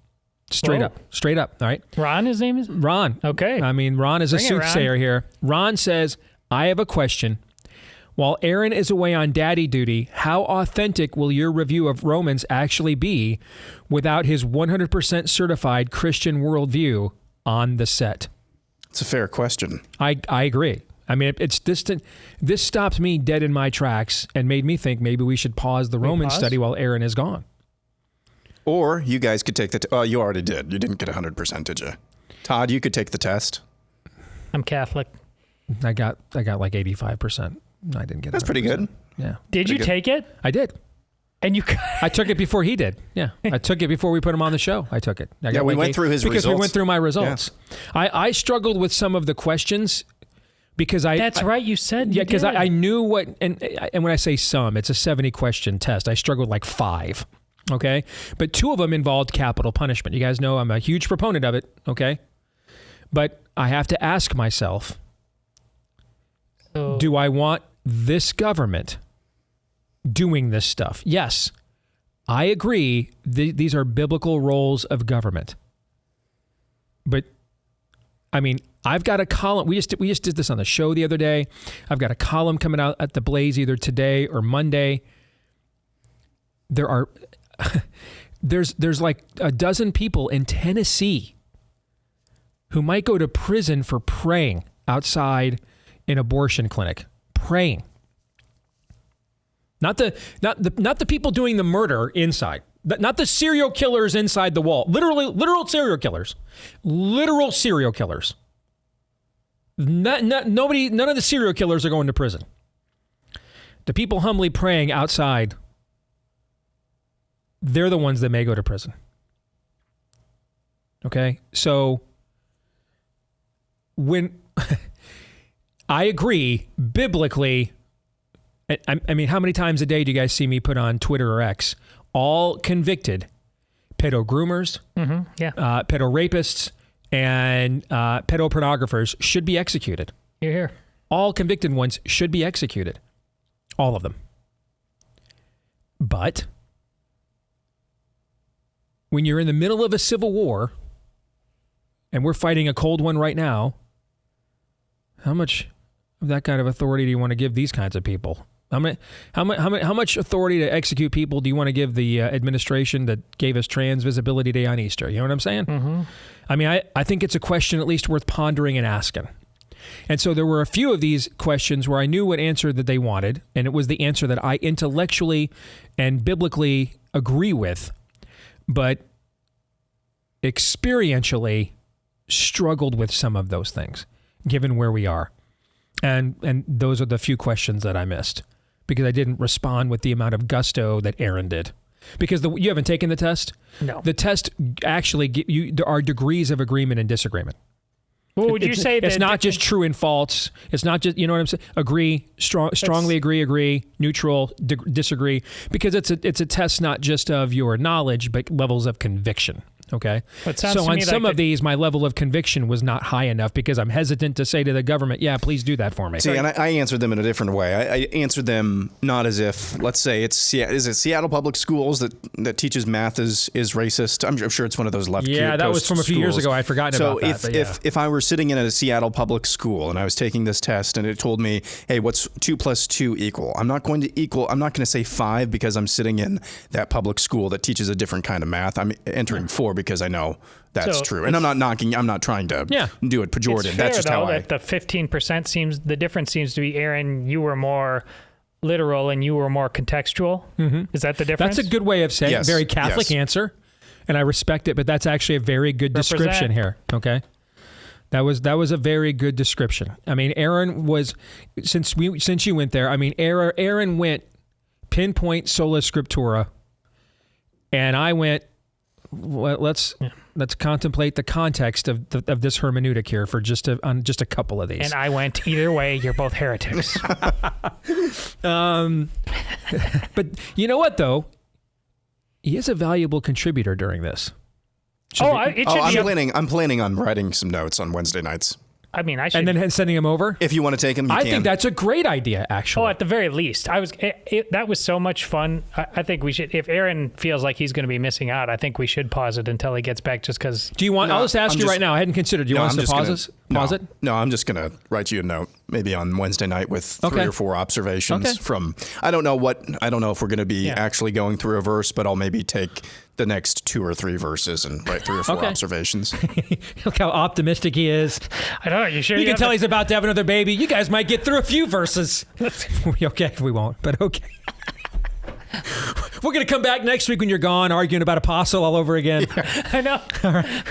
Straight up. All right. Ron, his name is? Ron. Okay. I mean, Ron is a soothsayer here. Ron says, I have a question. While Aaron is away on daddy duty, how authentic will your review of Romans actually be without his 100% certified Christian worldview on the set? It's a fair question. I agree. I mean, it's distant. This stopped me dead in my tracks and made me think maybe we should pause the Roman study while Aaron is gone. Or you guys could take the... you already did. You didn't get 100%, did you? Todd, you could take the test. I'm Catholic. I got like 85%. I didn't get it. That's pretty good. Yeah. Did you take it? I did. And you... I took it before he did. Yeah. I took it before we put him on the show. I took it. We went through his results. Because we went through my results. Yeah. I struggled with some of the questions because That's right. You said because I knew what... And when I say some, it's a 70-question test. I struggled like 5. Okay? But 2 of them involved capital punishment. You guys know I'm a huge proponent of it. Okay? But I have to ask myself, do I want this government doing this stuff? Yes, I agree. These are biblical roles of government. But, I mean, I've got a column. We just did this on the show the other day. I've got a column coming out at the Blaze either today or Monday. There's like a dozen people in Tennessee who might go to prison for praying outside an abortion clinic. Praying. Not the people doing the murder inside. Not the serial killers inside the wall. Literal serial killers. Literal serial killers. None of the serial killers are going to prison. The people humbly praying outside, they're the ones that may go to prison. Okay? So when I agree, biblically, I mean, how many times a day do you guys see me put on Twitter or X? All convicted pedo groomers, pedo rapists, and pedo pornographers should be executed. You're here. All convicted ones should be executed. All of them. But when you're in the middle of a civil war, and we're fighting a cold one right now, how much of that kind of authority do you want to give these kinds of people? How much authority to execute people do you want to give the administration that gave us Trans Visibility Day on Easter? You know what I'm saying? Mm-hmm. I mean, I think it's a question at least worth pondering and asking. And so there were a few of these questions where I knew what answer that they wanted, and it was the answer that I intellectually and biblically agree with, but experientially struggled with some of those things, given where we are. And those are the few questions that I missed because I didn't respond with the amount of gusto that Aaron did. Because you haven't taken the test? No. The test actually, there are degrees of agreement and disagreement. Well, would you say that it's not just true and false? It's not just, you know what I'm saying? Agree, strongly agree, neutral, disagree. Because it's a test not just of your knowledge, but levels of conviction. Okay. It sounds So to on me some like of these, my level of conviction was not high enough because I'm hesitant to say to the government, yeah, please do that for me. See, and I answered them in a different way. I answered them not as if, let's say, is it Seattle Public Schools that teaches math is racist? I'm sure it's one of those left. Yeah, that was from a few years schools. ago. I'd forgotten about that. So but yeah. if I were sitting in a Seattle public school and I was taking this test and it told me, hey, what's 2 + 2 equal? I'm not going to say 5 because I'm sitting in that public school that teaches a different kind of math. I'm entering 4 because I know that's true. And I'm not trying to do it pejorative. It's That's just fair, how though, that the 15% the difference seems to be, Aaron, you were more literal and you were more contextual. Mm-hmm. Is that the difference? That's a good way of saying Yes, very Catholic answer, and I respect it, but that's actually a very good description here, okay? That was a very good description. I mean, Aaron was, since you went there, I mean, Aaron went pinpoint sola scriptura, and I went, well, let's contemplate the context of this hermeneutic here for just a couple of these. And I went, either way, you're both heretics. But you know what, though? He is a valuable contributor during this. I'm planning on writing some notes on Wednesday nights. I mean, I should. And then sending him over? If you want to take him, you I can. think that's a great idea, actually. Oh, at the very least. That was so much fun. I think we should, if Aaron feels like he's going to be missing out, I think we should pause it until he gets back just because. Do you want, I'll just ask you right now, I hadn't considered, do you want us to pause it? No, I'm just going to write you a note maybe on Wednesday night with 3 or 4 observations from, I don't know if we're going to be actually going through a verse, but I'll maybe take the next 2 or 3 verses and write 3 or 4 observations. Look how optimistic he is. I don't know. You sure? You can tell he's about to have another baby. You guys might get through a few verses. Okay, we won't, but okay. We're going to come back next week when you're gone, arguing about apostle all over again. Yeah, I know. All right.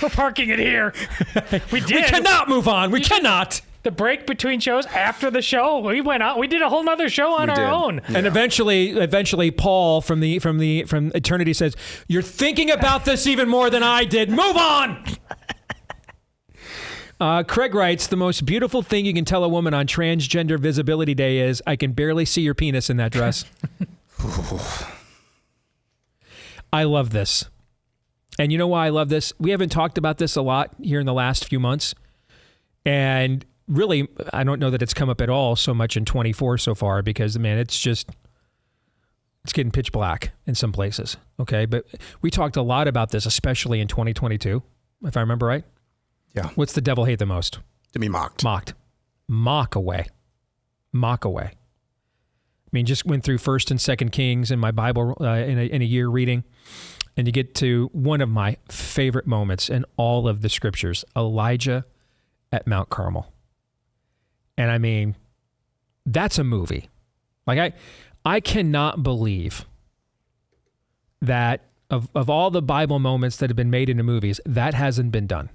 We're parking it here. We cannot move on. We cannot. The break between shows after the show, we went out. We did a whole nother show on our own. Yeah. And eventually, Paul from eternity says, "You're thinking about this even more than I did. Move on." Craig writes, "The most beautiful thing you can tell a woman on Transgender Visibility Day is, I can barely see your penis in that dress." I love this. And you know why I love this? We haven't talked about this a lot here in the last few months. And really, I don't know that it's come up at all so much in 24 so far because, man, it's getting pitch black in some places. Okay. But we talked a lot about this, especially in 2022, if I remember right. Yeah. What's the devil hate the most? To be mocked. Mock away. I mean, just went through 1st and 2nd Kings in my Bible in a year reading. And you get to one of my favorite moments in all of the scriptures, Elijah at Mount Carmel. And I mean, that's a movie. Like I cannot believe that of all the Bible moments that have been made into movies, that hasn't been done.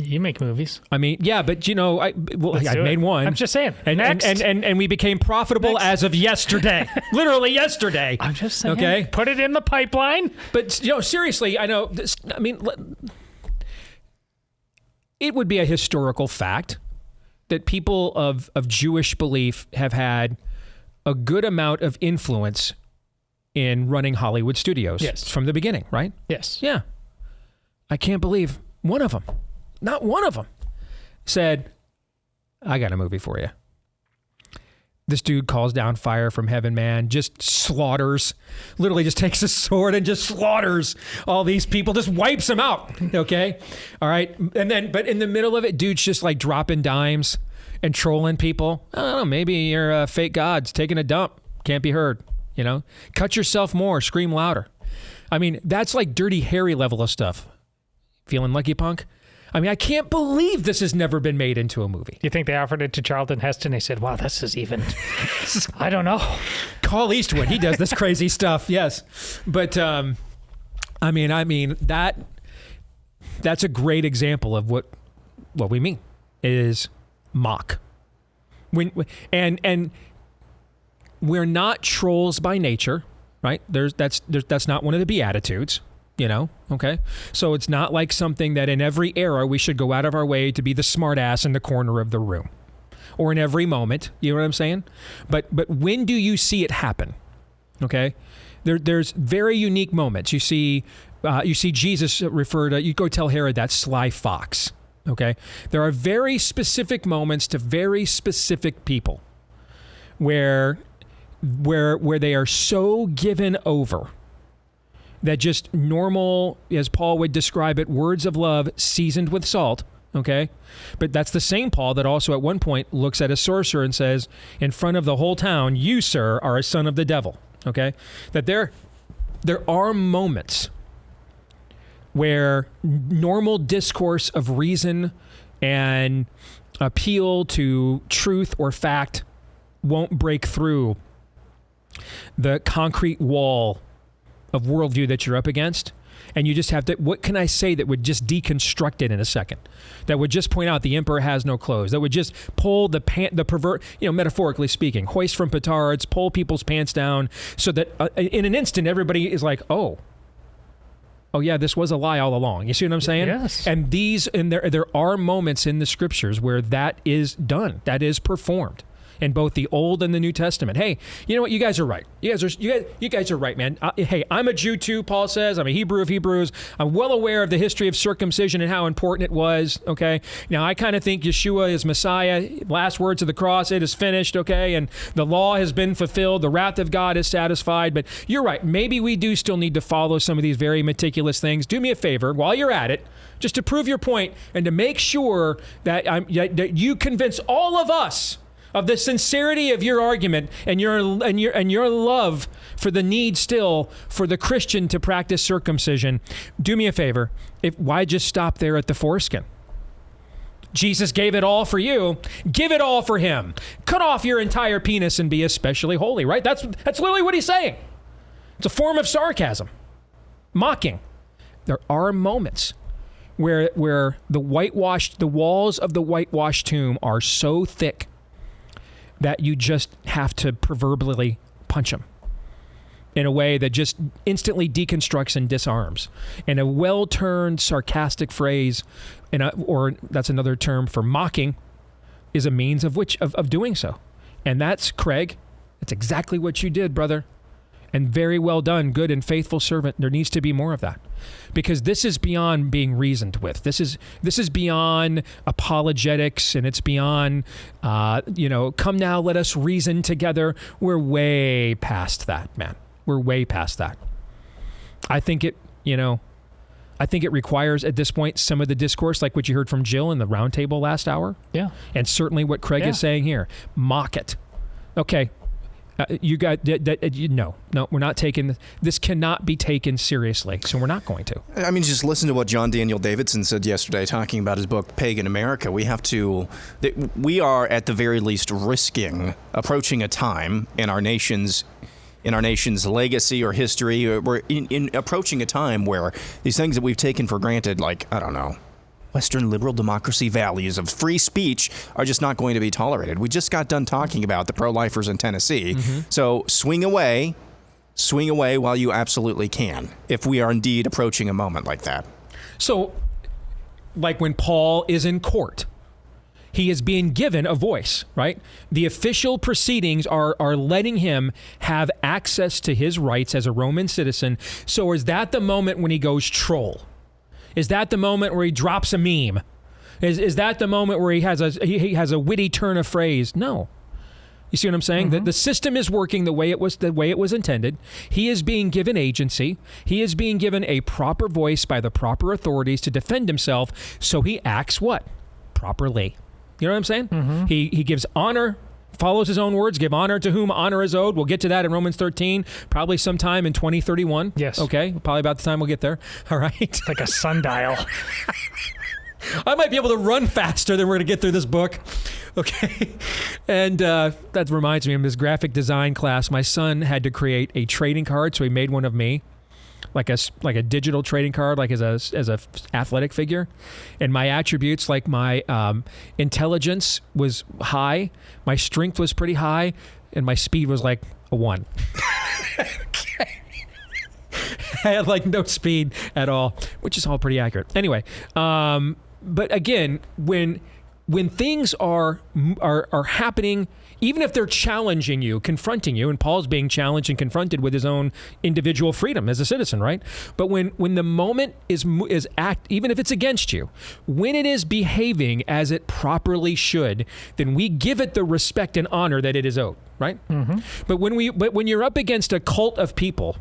You make movies. I mean, yeah, but you know, I made one. I'm just saying. And we became profitable as of yesterday. Literally yesterday. I'm just saying. Okay. Put it in the pipeline. But you know, seriously, I know this, I mean, it would be a historical fact that people of Jewish belief have had a good amount of influence in running Hollywood studios from the beginning, right? Yes. Yeah. I can't believe one of them, not one of them, said, I got a movie for you. This dude calls down fire from heaven, man, just slaughters, literally just takes a sword and just slaughters all these people, just wipes them out, okay? All right, and then, but in the middle of it, dude's just like dropping dimes and trolling people. I don't know, maybe your fake god's taking a dump, can't be heard, you know? Cut yourself more, scream louder. I mean, that's like Dirty Harry level of stuff. Feeling lucky, punk? I mean, I can't believe this has never been made into a movie. You think they offered it to Charlton Heston? They said, wow, this is even, I don't know. Call Eastwood. He does this crazy stuff. Yes. But, I mean, that's a great example of what we mean is mock. And we're not trolls by nature, right? That's not one of the Beatitudes. You know, okay? So it's not like something that in every era we should go out of our way to be the smart ass in the corner of the room. Or in every moment, you know what I'm saying? But when do you see it happen? Okay, there's very unique moments. You see Jesus refer to, you go tell Herod that sly fox. Okay, there are very specific moments to very specific people where they are so given over that just normal, as Paul would describe it, words of love seasoned with salt. Okay, but that's the same Paul that also at one point looks at a sorcerer and says, in front of the whole town, you, sir, are a son of the devil. Okay, that there are moments where normal discourse of reason and appeal to truth or fact won't break through the concrete wall of worldview that you're up against. And you just have to, what can I say that would just deconstruct it in a second? That would just point out the emperor has no clothes. That would just pull the pervert, metaphorically speaking, hoist from petards, pull people's pants down so that in an instant, everybody is like, oh yeah, this was a lie all along. You see what I'm saying? Yes. And there are moments in the scriptures where that is done, that is performed. In both the Old and the New Testament. Hey, you know what? You guys are right. You guys are right, man. Hey, I'm a Jew too, Paul says. I'm a Hebrew of Hebrews. I'm well aware of the history of circumcision and how important it was, okay? Now, I kind of think Yeshua is Messiah. Last words of the cross, it is finished, okay? And the law has been fulfilled. The wrath of God is satisfied. But you're right. Maybe we do still need to follow some of these very meticulous things. Do me a favor, while you're at it, just to prove your point and to make sure that you convince all of us of the sincerity of your argument and your love for the need still for the Christian to practice circumcision. Do me a favor. Why just stop there at the foreskin? Jesus gave it all for you. Give it all for him. Cut off your entire penis and be especially holy, right? That's literally what he's saying. It's a form of sarcasm, mocking. There are moments where the walls of the whitewashed tomb are so thick that you just have to proverbially punch them in a way that just instantly deconstructs and disarms. And a well-turned sarcastic phrase, or that's another term for mocking, is a means of doing so. And that's, Craig, that's exactly what you did, brother. And very well done, good and faithful servant. There needs to be more of that. Because this is beyond being reasoned with. This is beyond apologetics, and it's beyond, come now, let us reason together. We're way past that, man. We're way past that. I think it requires at this point some of the discourse, like what you heard from Jill in the roundtable last hour. Yeah. And certainly what Craig is saying here. Mock it. Okay. You got no, we're not taking this. Cannot be taken seriously, so we're not going to. I mean, just listen to what John Daniel Davidson said yesterday, talking about his book Pagan America. We are at the very least risking approaching a time in our nation's legacy or history. We're in approaching a time where these things that we've taken for granted, like, I don't know, Western liberal democracy values of free speech, are just not going to be tolerated. We just got done talking about the pro-lifers in Tennessee. Mm-hmm. So swing away while you absolutely can, if we are indeed approaching a moment like that. So, like when Paul is in court, he is being given a voice, right? The official proceedings are letting him have access to his rights as a Roman citizen. So is that the moment when he goes troll? Is that the moment where he drops a meme? Is that the moment where he has a witty turn of phrase? No. You see what I'm saying? Mm-hmm. The system is working the way it was intended. He is being given agency. He is being given a proper voice by the proper authorities to defend himself. So he acts what? Properly. You know what I'm saying? Mm-hmm. He gives honor, follows his own words, give honor to whom honor is owed. We'll get to that in Romans 13, probably sometime in 2031. Yes. Okay, probably about the time we'll get there. All right. It's like a sundial. I might be able to run faster than we're going to get through this book. Okay. And that reminds me of this graphic design class. My son had to create a trading card, so he made one of me. Like a digital trading card, like as a athletic figure, and my attributes, like my intelligence was high, my strength was pretty high, and my speed was like a 1. Okay. I had like no speed at all, which is all pretty accurate. Anyway, but again, when things are happening even if they're challenging you, confronting you, and Paul's being challenged and confronted with his own individual freedom as a citizen, right? But when the moment is even if it's against you, when it is behaving as it properly should, then we give it the respect and honor that it is owed, right? Mm-hmm. But when you're up against a cult of people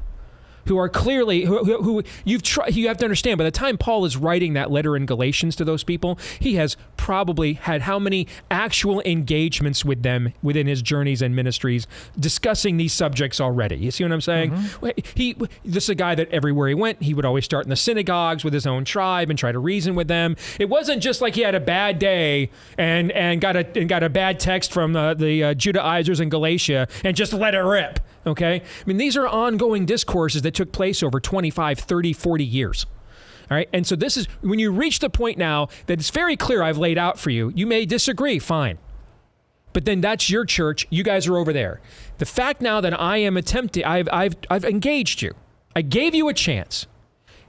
who are clearly, who you have to understand, by the time Paul is writing that letter in Galatians to those people, he has probably had how many actual engagements with them within his journeys and ministries discussing these subjects already. You see what I'm saying? Mm-hmm. This is a guy that everywhere he went, he would always start in the synagogues with his own tribe and try to reason with them. It wasn't just like he had a bad day and got a bad text from the Judaizers in Galatia and just let it rip. Okay? I mean, these are ongoing discourses that took place over 25, 30, 40 years. All right? And so this is, when you reach the point now that it's very clear I've laid out for you, you may disagree, fine. But then that's your church. You guys are over there. The fact now that I am attempting, I've engaged you. I gave you a chance.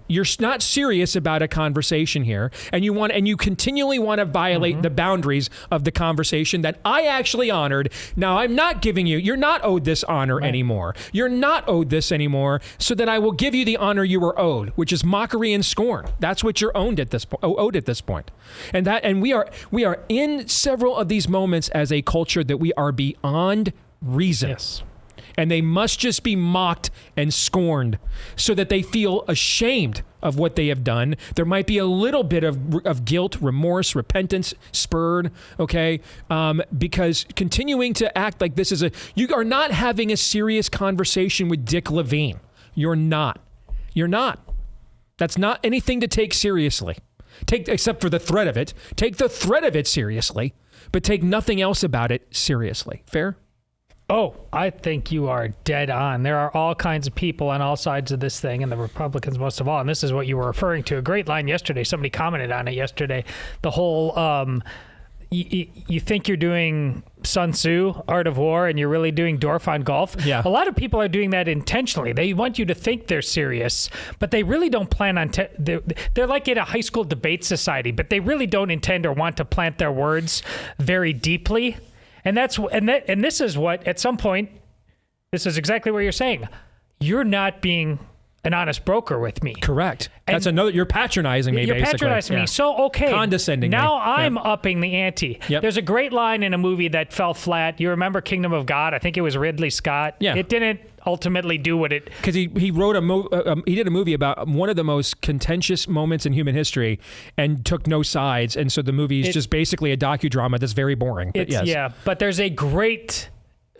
You're not serious about a conversation here, and you continually want to violate the boundaries of the conversation that I actually honored. Now I'm not giving you're not owed this honor anymore. You're not owed this anymore, so that I will give you the honor you were owed, which is mockery and scorn. That's what you're owed at this point. And we are in several of these moments as a culture that we are beyond reason. Yes. And they must just be mocked and scorned so that they feel ashamed of what they have done. There might be a little bit of guilt, remorse, repentance spurred, okay? Because continuing to act like this is you are not having a serious conversation with Dick Levine. You're not. That's not anything to take seriously. Except for the threat of it. Take the threat of it seriously, but take nothing else about it seriously. Fair? Oh, I think you are dead on. There are all kinds of people on all sides of this thing, and the Republicans most of all. And this is what you were referring to. A great line yesterday. Somebody commented on it yesterday. The whole, you think you're doing Sun Tzu, Art of War, and you're really doing Dorf on Golf. Yeah. A lot of people are doing that intentionally. They want you to think they're serious, but they really don't plan on. They're like in a high school debate society, but they really don't intend or want to plant their words very deeply. And this is what, at some point, this is exactly what you're saying. You're not being an honest broker with me. Correct. That's another, you're patronizing me, you're basically. Patronizing me. So, okay. Condescending now me. I'm upping the ante. Yep. There's a great line in a movie that fell flat. You remember Kingdom of God? I think it was Ridley Scott. Yeah. It didn't ultimately do what it... Because he wrote he did a movie about one of the most contentious moments in human history and took no sides. And so the movie is just basically a docudrama that's very boring. But yes. Yeah, but there's a great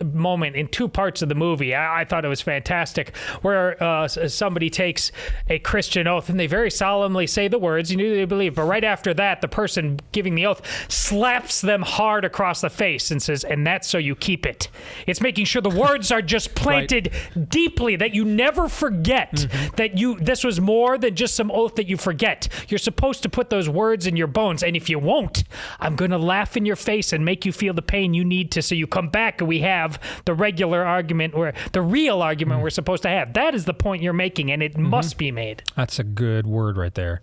moment in two parts of the movie. I thought it was fantastic, where somebody takes a Christian oath and they very solemnly say the words you need to believe, but right after that, the person giving the oath slaps them hard across the face and says, and that's so you keep it. It's making sure the words are just planted deeply, that you never forget that this was more than just some oath that you forget. You're supposed to put those words in your bones, and if you won't, I'm going to laugh in your face and make you feel the pain you need to, so you come back and we have the regular argument, or the real argument we're supposed to have. That is the point you're making, and it must be made. That's a good word right there.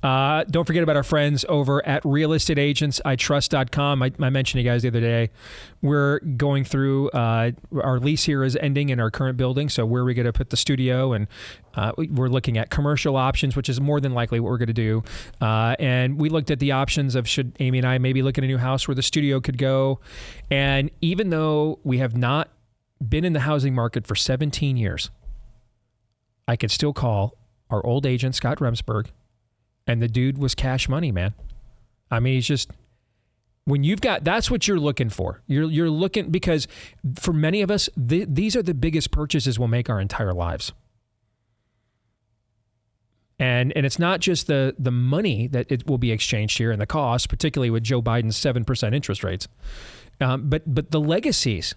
Don't forget about our friends over at realestateagentsitrust.com. I mentioned you guys the other day. We're going through, our lease here is ending in our current building, so where are we going to put the studio? And we're looking at commercial options, which is more than likely what we're going to do. And we looked at the options of, should Amy and I maybe look at a new house where the studio could go? And even though we have not been in the housing market for 17 years, I could still call our old agent, Scott Remsburg, and the dude was cash money, man. I mean, he's just, when you've got, that's what you're looking for. You're looking, because for many of us, these are the biggest purchases we'll make our entire lives. And it's not just the money that it will be exchanged here and the cost, particularly with Joe Biden's 7% interest rates, but the legacies.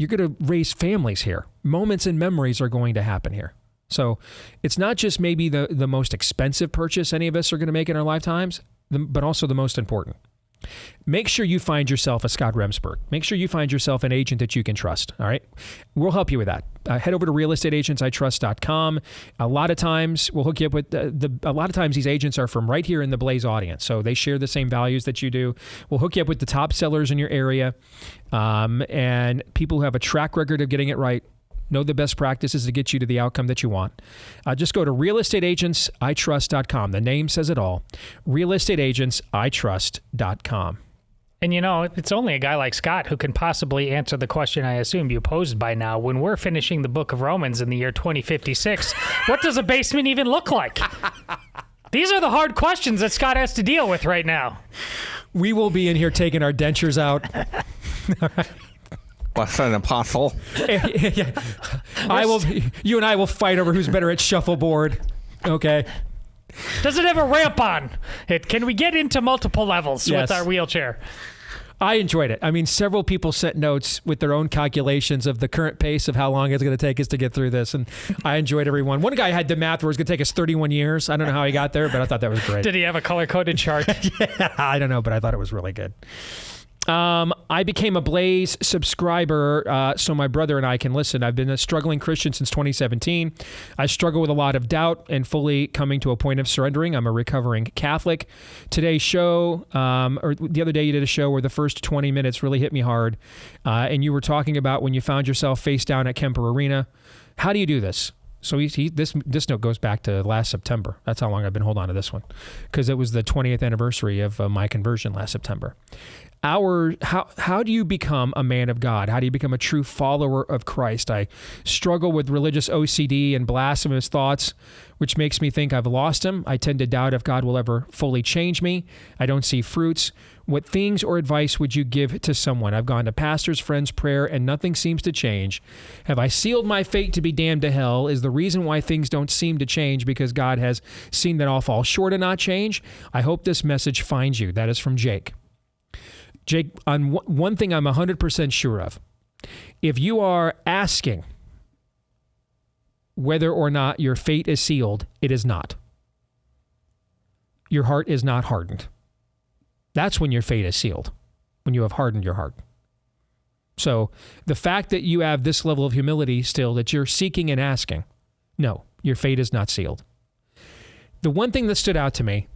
You're going to raise families here. Moments and memories are going to happen here. So it's not just maybe the most expensive purchase any of us are going to make in our lifetimes, but also the most important. Make sure you find yourself a Scott Remsburg. Make sure you find yourself an agent that you can trust. All right. We'll help you with that. Head over to realestateagentsitrust.com. A lot of times we'll hook you up with a lot of times these agents are from right here in the Blaze audience. So they share the same values that you do. We'll hook you up with the top sellers in your area and people who have a track record of getting it right. Know the best practices to get you to the outcome that you want. Just go to realestateagentsitrust.com. The name says it all. realestateagentsitrust.com. And it's only a guy like Scott who can possibly answer the question I assume you posed by now. When we're finishing the book of Romans in the year 2056, what does a basement even look like? These are the hard questions that Scott has to deal with right now. We will be in here taking our dentures out. All right. What's an apostle? Yeah. You and I will fight over who's better at shuffleboard. Okay. Does it have a ramp on it? Can we get into multiple levels with our wheelchair? I enjoyed it. I mean, several people sent notes with their own calculations of the current pace of how long it's going to take us to get through this, and I enjoyed every one. One guy had the math where it's going to take us 31 years. I don't know how he got there, but I thought that was great. Did he have a color-coded chart? Yeah, I don't know, but I thought it was really good. I became a Blaze subscriber so my brother and I can listen. I've been a struggling Christian since 2017. I struggle with a lot of doubt and fully coming to a point of surrendering. I'm a recovering Catholic. Today's show, or the other day you did a show where the first 20 minutes really hit me hard. And you were talking about when you found yourself face down at Kemper Arena. How do you do this? So this note goes back to last September. That's how long I've been holding on to this one, because it was the 20th anniversary of my conversion last September. How do you become a man of God? How do you become a true follower of Christ? I struggle with religious OCD and blasphemous thoughts, which makes me think I've lost him. I tend to doubt if God will ever fully change me. I don't see fruits. What things or advice would you give to someone? I've gone to pastors, friends, prayer, and nothing seems to change. Have I sealed my fate to be damned to hell? Is the reason why things don't seem to change because God has seen that I'll fall short and not change? I hope this message finds you. That is from Jake. Jake, on one thing I'm 100% sure of. If you are asking whether or not your fate is sealed, it is not. Your heart is not hardened. That's when your fate is sealed, when you have hardened your heart. So the fact that you have this level of humility still, that you're seeking and asking, no, your fate is not sealed. The one thing that stood out to me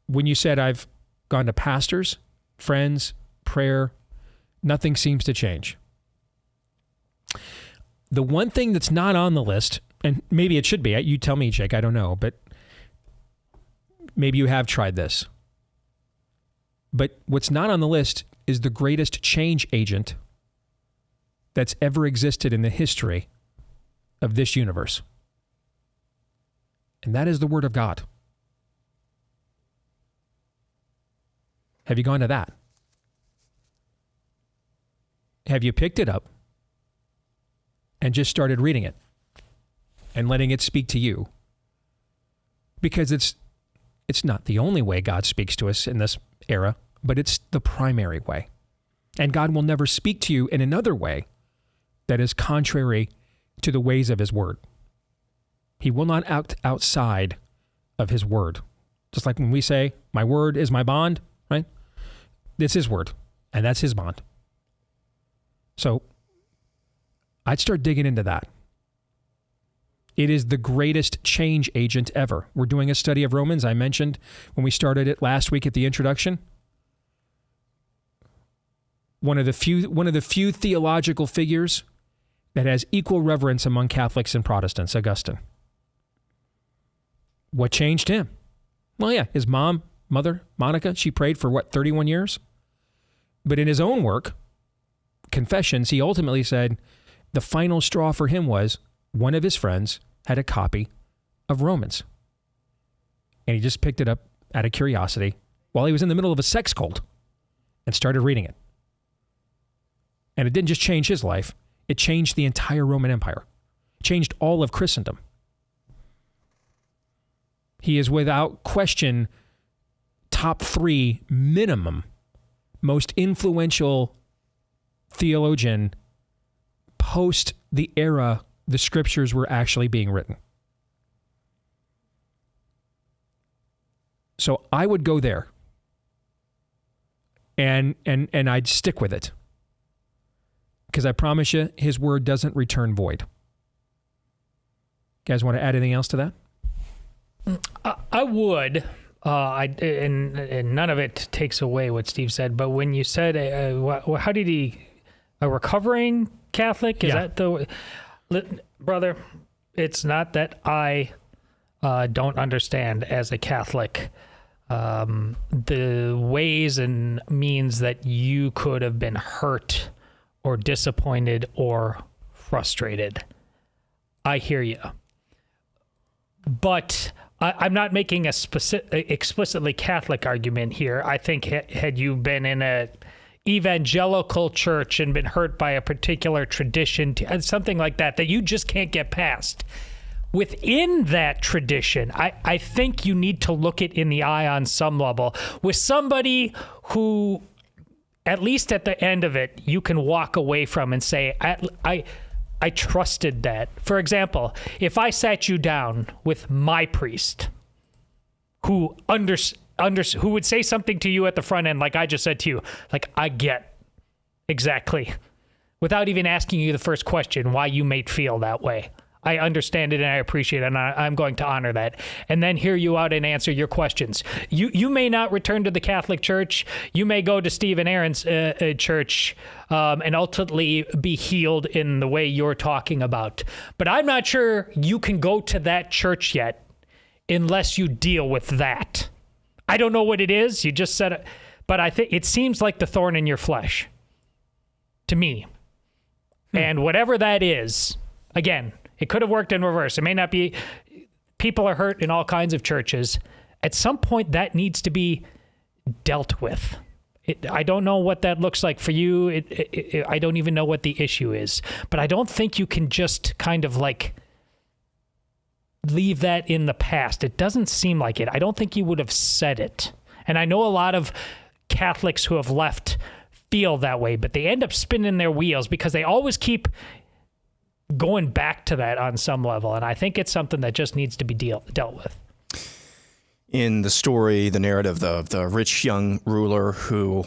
when you said I've gone to pastors, friends, prayer, nothing seems to change. The one thing that's not on the list, and maybe it should be, you tell me, Jake, I don't know, but maybe you have tried this. But what's not on the list is the greatest change agent that's ever existed in the history of this universe. And that is the Word of God. Have you gone to that? Have you picked it up and just started reading it and letting it speak to you? Because it's not the only way God speaks to us in this era, but it's the primary way. And God will never speak to you in another way that is contrary to the ways of his word. He will not act outside of his word. Just like when we say, my word is my bond, right? It's his word, and that's his bond. So I'd start digging into that. It is the greatest change agent ever. We're doing a study of Romans. I mentioned when we started it last week at the introduction. One of the few theological figures that has equal reverence among Catholics and Protestants, Augustine. What changed him? Well, yeah, his mother, Monica, she prayed for 31 years? But in his own work, Confessions, he ultimately said the final straw for him was one of his friends had a copy of Romans. And he just picked it up out of curiosity while he was in the middle of a sex cult and started reading it. And it didn't just change his life, it changed the entire Roman Empire. It changed all of Christendom. He is without question top 3 minimum most influential theologian post the era the scriptures were actually being written. So I would go there. and I'd stick with it. Because I promise you, his word doesn't return void. You guys want to add anything else to that? I would. And none of it takes away what Steve said. But when you said, how did he, a recovering Catholic? Is that the, brother? It's not that I don't understand as a Catholic the ways and means that you could have been hurt or disappointed or frustrated. I hear you. But I'm not making a explicitly Catholic argument here. I think had you been in a evangelical church and been hurt by a particular tradition, something like that you just can't get past. Within that tradition, I think you need to look it in the eye on some level with somebody who, at least at the end of it, you can walk away from and say, I trusted that. For example, if I sat you down with my priest who who would say something to you at the front end, like I just said to you, like, I get exactly, without even asking you the first question, why you may feel that way. I understand it and I appreciate it, and I'm going to honor that. And then hear you out and answer your questions. You may not return to the Catholic Church. You may go to Steve and Aaron's church and ultimately be healed in the way you're talking about. But I'm not sure you can go to that church yet unless you deal with that. I don't know what it is. You just said it. But I think it seems like the thorn in your flesh to me. And whatever that is, again, it could have worked in reverse. It may not be. People are hurt in all kinds of churches. At some point, that needs to be dealt with. I don't know what that looks like for you. I don't even know what the issue is. But I don't think you can just kind of like leave that in the past. It doesn't seem like it. I don't think you would have said it. And I know a lot of Catholics who have left feel that way, but they end up spinning their wheels because they always keep going back to that on some level. And I think it's something that just needs to be dealt with. In the story, the narrative of the rich young ruler who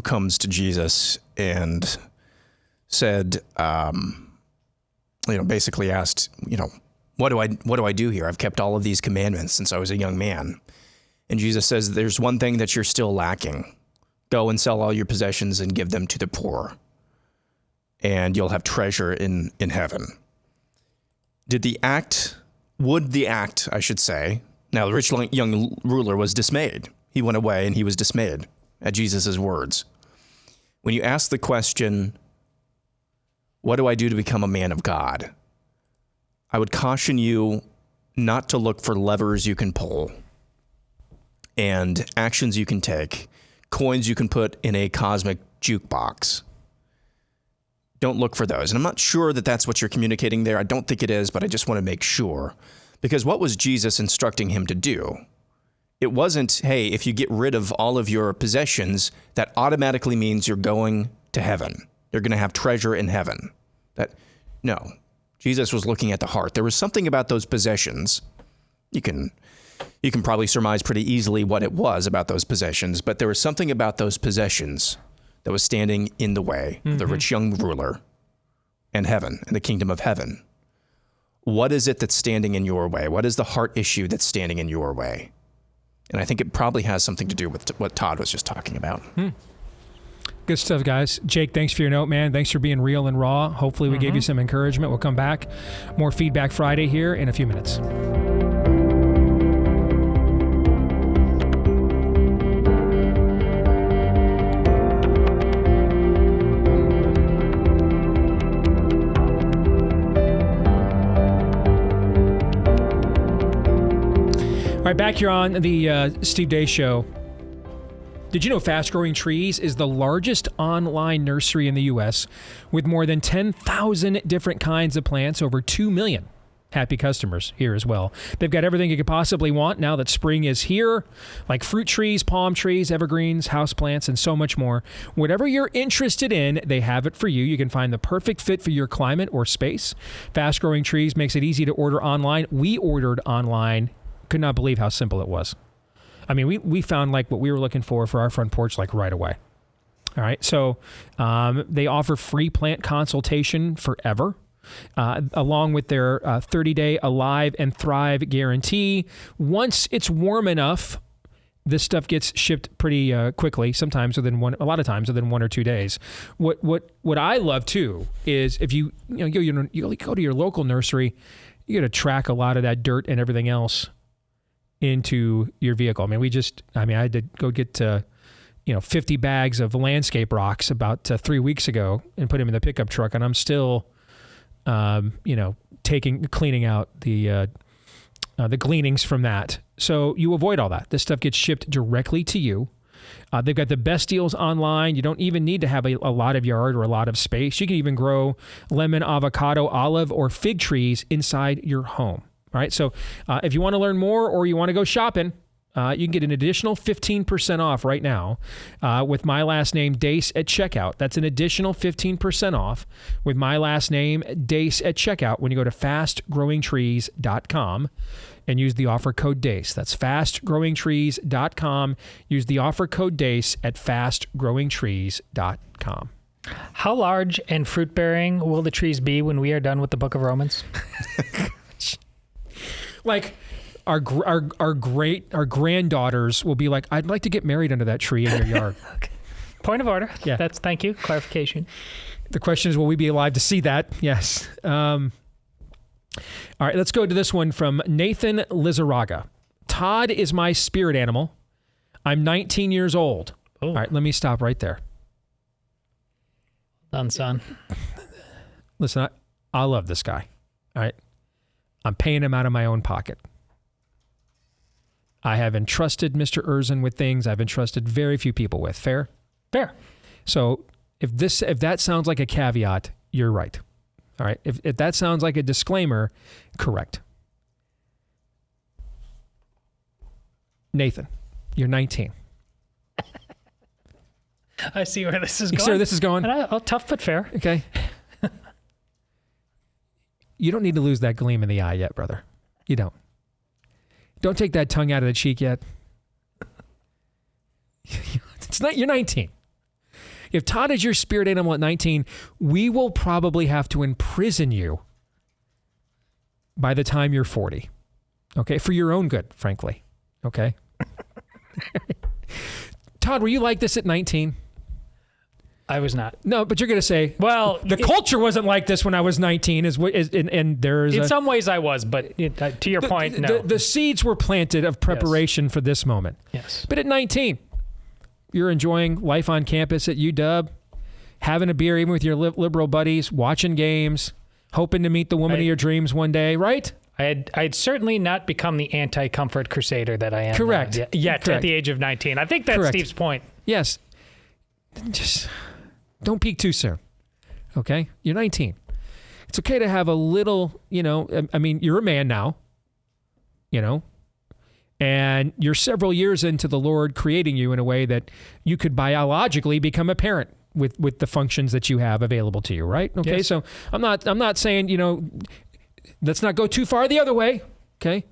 comes to Jesus and said, basically asked, what do I do here? I've kept all of these commandments since I was a young man. And Jesus says, there's one thing that you're still lacking. Go and sell all your possessions and give them to the poor, and you'll have treasure in heaven. Would the act, I should say. Now, the rich young ruler was dismayed. He went away and he was dismayed at Jesus' words. When you ask the question, what do I do to become a man of God? I would caution you not to look for levers you can pull and actions you can take, coins you can put in a cosmic jukebox. Don't look for those. And I'm not sure that that's what you're communicating there. I don't think it is, but I just want to make sure. Because what was Jesus instructing him to do? It wasn't, hey, if you get rid of all of your possessions, that automatically means you're going to heaven. You're going to have treasure in heaven. No. Jesus was looking at the heart. There was something about those possessions. You can probably surmise pretty easily what it was about those possessions, but there was something about those possessions that was standing in the way of the rich young ruler and heaven and the kingdom of heaven. What is it that's standing in your way? What is the heart issue that's standing in your way? And I think it probably has something to do with what Todd was just talking about. Good stuff, guys. Jake, thanks for your note, man. Thanks for being real and raw. Hopefully we gave you some encouragement. We'll come back. More Feedback Friday here in a few minutes. All right, back here on the Steve Deace Show. Did you know Fast Growing Trees is the largest online nursery in the U.S. with more than 10,000 different kinds of plants, over 2 million happy customers here as well. They've got everything you could possibly want now that spring is here, like fruit trees, palm trees, evergreens, houseplants, and so much more. Whatever you're interested in, they have it for you. You can find the perfect fit for your climate or space. Fast Growing Trees makes it easy to order online. We ordered online. Could not believe how simple it was. I mean, we found like what we were looking for our front porch like right away. All right. So they offer free plant consultation forever. Along with their 30-day Alive and Thrive guarantee. Once it's warm enough, this stuff gets shipped pretty quickly. A lot of times within 1 or 2 days. What I love too is if you go to your local nursery, you got to track a lot of that dirt and everything else into your vehicle. I had to go get 50 bags of landscape rocks about 3 weeks ago and put them in the pickup truck, and I'm still cleaning out the gleanings from that. So you avoid all that. This stuff gets shipped directly to you. They've got the best deals online. You don't even need to have a lot of yard or a lot of space. You can even grow lemon, avocado, olive, or fig trees inside your home. All right. So if you want to learn more or you want to go shopping, you can get an additional 15% off right now with my last name, Deace, at checkout. That's an additional 15% off with my last name, Deace, at checkout when you go to fastgrowingtrees.com and use the offer code Deace. That's fastgrowingtrees.com. Use the offer code Deace at fastgrowingtrees.com. How large and fruit-bearing will the trees be when we are done with the Book of Romans? Like... Our granddaughters will be like, I'd like to get married under that tree in your yard. Okay. Point of order. Yeah. Thank you. Clarification. The question is, will we be alive to see that? Yes. All right, let's go to this one from Nathan Lizarraga. Todd is my spirit animal. I'm 19 years old. Oh. All right, let me stop right there. Done, son. Listen, I love this guy. All right. I'm paying him out of my own pocket. I have entrusted Mr. Erzin with things I've entrusted very few people with. Fair? Fair. So if that sounds like a caveat, you're right. All right. If that sounds like a disclaimer, correct. Nathan, you're 19. I see where this is You going. see where this is going? Tough but fair. Okay. You don't need to lose that gleam in the eye yet, brother. You don't. Don't take that tongue out of the cheek yet. You're 19. If Todd is your spirit animal at 19, we will probably have to imprison you by the time you're 40. Okay? For your own good, frankly. Okay? Todd, were you like this at 19? I was not. No, but you're going to say, well, the culture wasn't like this when I was 19. And there's in some ways I was, but to your point, no. The seeds were planted of preparation for this moment. Yes. But at 19, you're enjoying life on campus at UW, having a beer even with your liberal buddies, watching games, hoping to meet the woman of your dreams one day, right? I'd certainly not become the anti-comfort crusader that I am. Correct. Yet at the age of 19. I think that's Correct. Steve's point. Yes. Just don't peak too soon. Okay? You're 19. It's okay to have a little, you're a man now, and you're several years into the Lord creating you in a way that you could biologically become a parent with the functions that you have available to you, right? Okay? Yes. So I'm not saying, let's not go too far the other way, okay?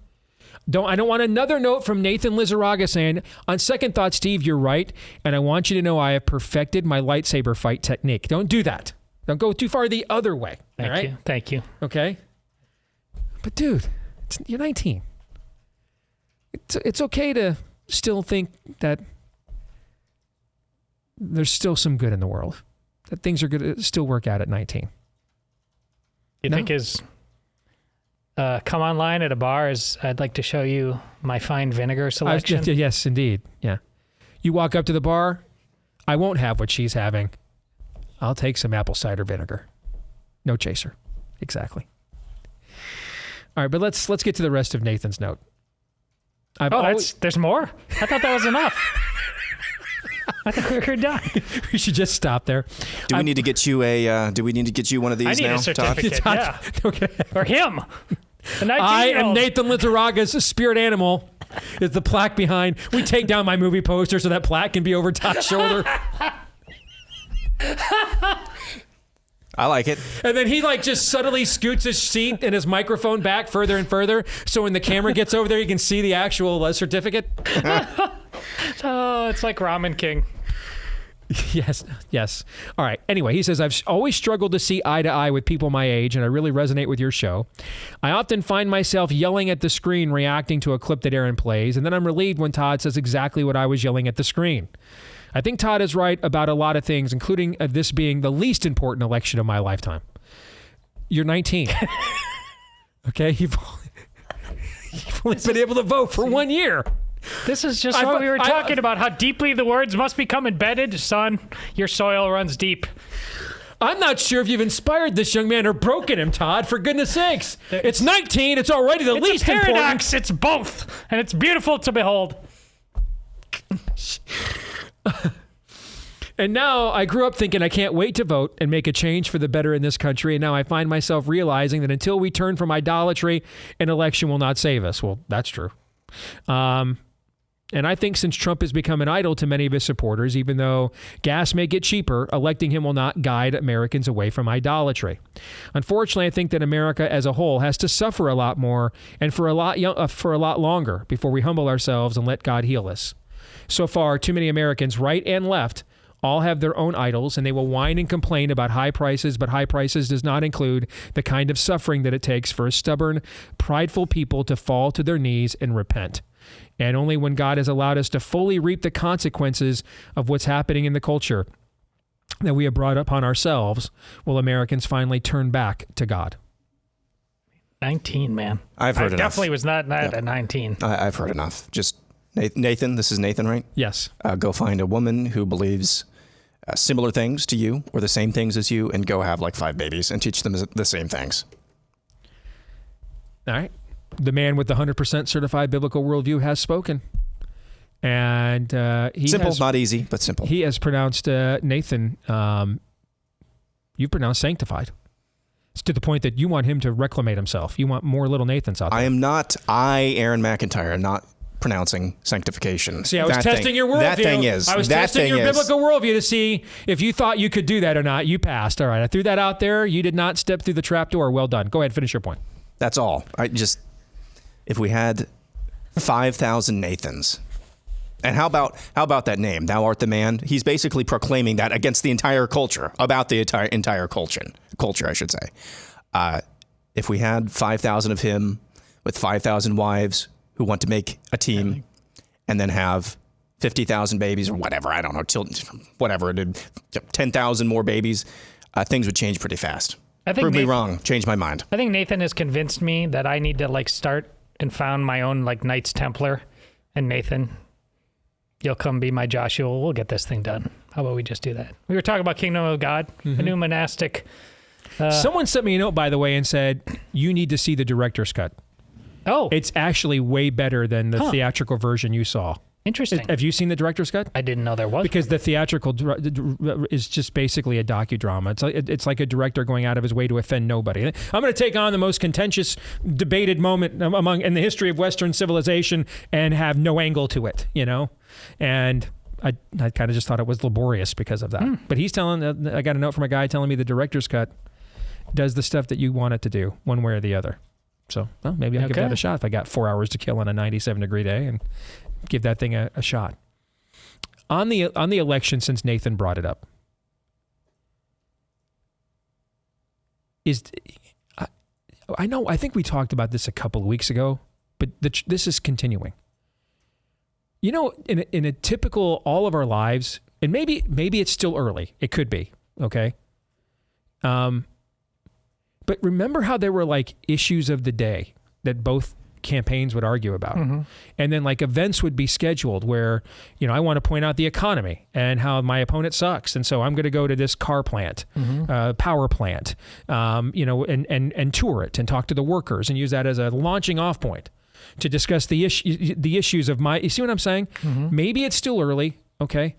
I don't want another note from Nathan Lizarraga saying, on second thought, Steve, you're right, and I want you to know I have perfected my lightsaber fight technique. Don't do that. Don't go too far the other way. Thank you. Okay? But dude, you're 19. It's okay to still think that there's still some good in the world, that things are going to still work out at 19. You think his come online at a bar is, I'd like to show you my fine vinegar selection? Yes, indeed. Yeah. You walk up to the bar, I won't have what she's having. I'll take some apple cider vinegar. No chaser. Exactly. All right, but let's get to the rest of Nathan's note. There's more? I thought that was enough. I thought we were done. We should just stop there. Do we need to get you one of these now? I need a certificate, Todd? yeah. Okay. Or him. I am Nathan Lizarraga's spirit animal. Is the plaque behind? We take down my movie poster so that plaque can be over Todd's shoulder. I like it. And then he just subtly scoots his seat and his microphone back further and further, so when the camera gets over there, you can see the actual certificate. Oh, it's like Ramen King. Yes. All right. Anyway, he says, I've always struggled to see eye to eye with people my age, and I really resonate with your show. I often find myself yelling at the screen, reacting to a clip that Aaron plays, and then I'm relieved when Todd says exactly what I was yelling at the screen. I think Todd is right about a lot of things, including this being the least important election of my lifetime. You're 19. Okay? You've only been able to vote for 1 year. This is just what we were talking about, how deeply the words must become embedded. Son, your soil runs deep. I'm not sure if you've inspired this young man or broken him, Todd, for goodness sakes. It's 19. It's already the least important. It's a paradox. Important. It's both. And it's beautiful to behold. And now I grew up thinking I can't wait to vote and make a change for the better in this country. And now I find myself realizing that until we turn from idolatry, an election will not save us. Well, that's true. And I think since Trump has become an idol to many of his supporters, even though gas may get cheaper, electing him will not guide Americans away from idolatry. Unfortunately, I think that America as a whole has to suffer a lot more and for a lot longer before we humble ourselves and let God heal us. So far, too many Americans, right and left, all have their own idols, and they will whine and complain about high prices, but high prices does not include the kind of suffering that it takes for a stubborn, prideful people to fall to their knees and repent. And only when God has allowed us to fully reap the consequences of what's happening in the culture that we have brought upon ourselves will Americans finally turn back to God. 19, man. I've heard enough. Definitely was not at 19. I've heard enough. Just Nathan, this is Nathan, right? Yes. Go find a woman who believes similar things to you or the same things as you, and go have like 5 babies and teach them the same things. All right. The man with the 100% certified biblical worldview has spoken. And simple, not easy, but simple. He has pronounced Nathan, you've pronounced sanctified. It's to the point that you want him to reclamate himself. You want more little Nathans out there. Aaron McIntyre, am not pronouncing sanctification. See, I was testing your worldview. I was testing your biblical worldview to see if you thought you could do that or not. You passed. All right. I threw that out there. You did not step through the trap door. Well done. Go ahead. Finish your point. That's all. If we had 5,000 Nathans, and how about that name? Thou art the man. He's basically proclaiming that against the entire culture, about the entire culture, I should say. If we had 5,000 of him with 5,000 wives who want to make a team and then have 50,000 babies or whatever, I don't know, whatever, 10,000 more babies, things would change pretty fast. Prove me wrong. Change my mind. I think Nathan has convinced me that I need to start and found my own Knights Templar. And Nathan, you'll come be my Joshua. We'll get this thing done. How about we just do that? We were talking about Kingdom of God, a new monastic. Someone sent me a note, by the way, and said, you need to see the director's cut. Oh. It's actually way better than the theatrical version you saw. Interesting. Have you seen the director's cut? I didn't know there was. Because the theatrical is just basically a docudrama. It's like a director going out of his way to offend nobody. I'm going to take on the most contentious, debated moment in the history of Western civilization and have no angle to it, And I kind of just thought it was laborious because of that. But he's I got a note from a guy telling me the director's cut does the stuff that you want it to do, one way or the other. So, well, maybe I'll give that a shot if I got 4 hours to kill on a 97-degree day and give that thing a shot. On the election, since Nathan brought it up, I think we talked about this a couple of weeks ago, but this is continuing. In a typical all of our lives, and maybe it's still early. It could be, okay? But remember how there were issues of the day that both campaigns would argue about. And then events would be scheduled where, I want to point out the economy and how my opponent sucks. And so I'm going to go to this car plant, power plant, and tour it and talk to the workers and use that as a launching off point to discuss the issues of you see what I'm saying? Maybe it's still early. Okay.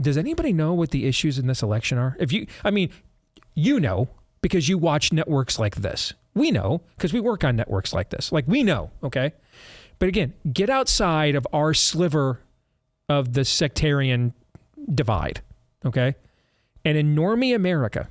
Does anybody know what the issues in this election are? Because you watch networks like this. We know, because we work on networks like this. We know, okay? But again, get outside of our sliver of the sectarian divide, okay? And in normie America,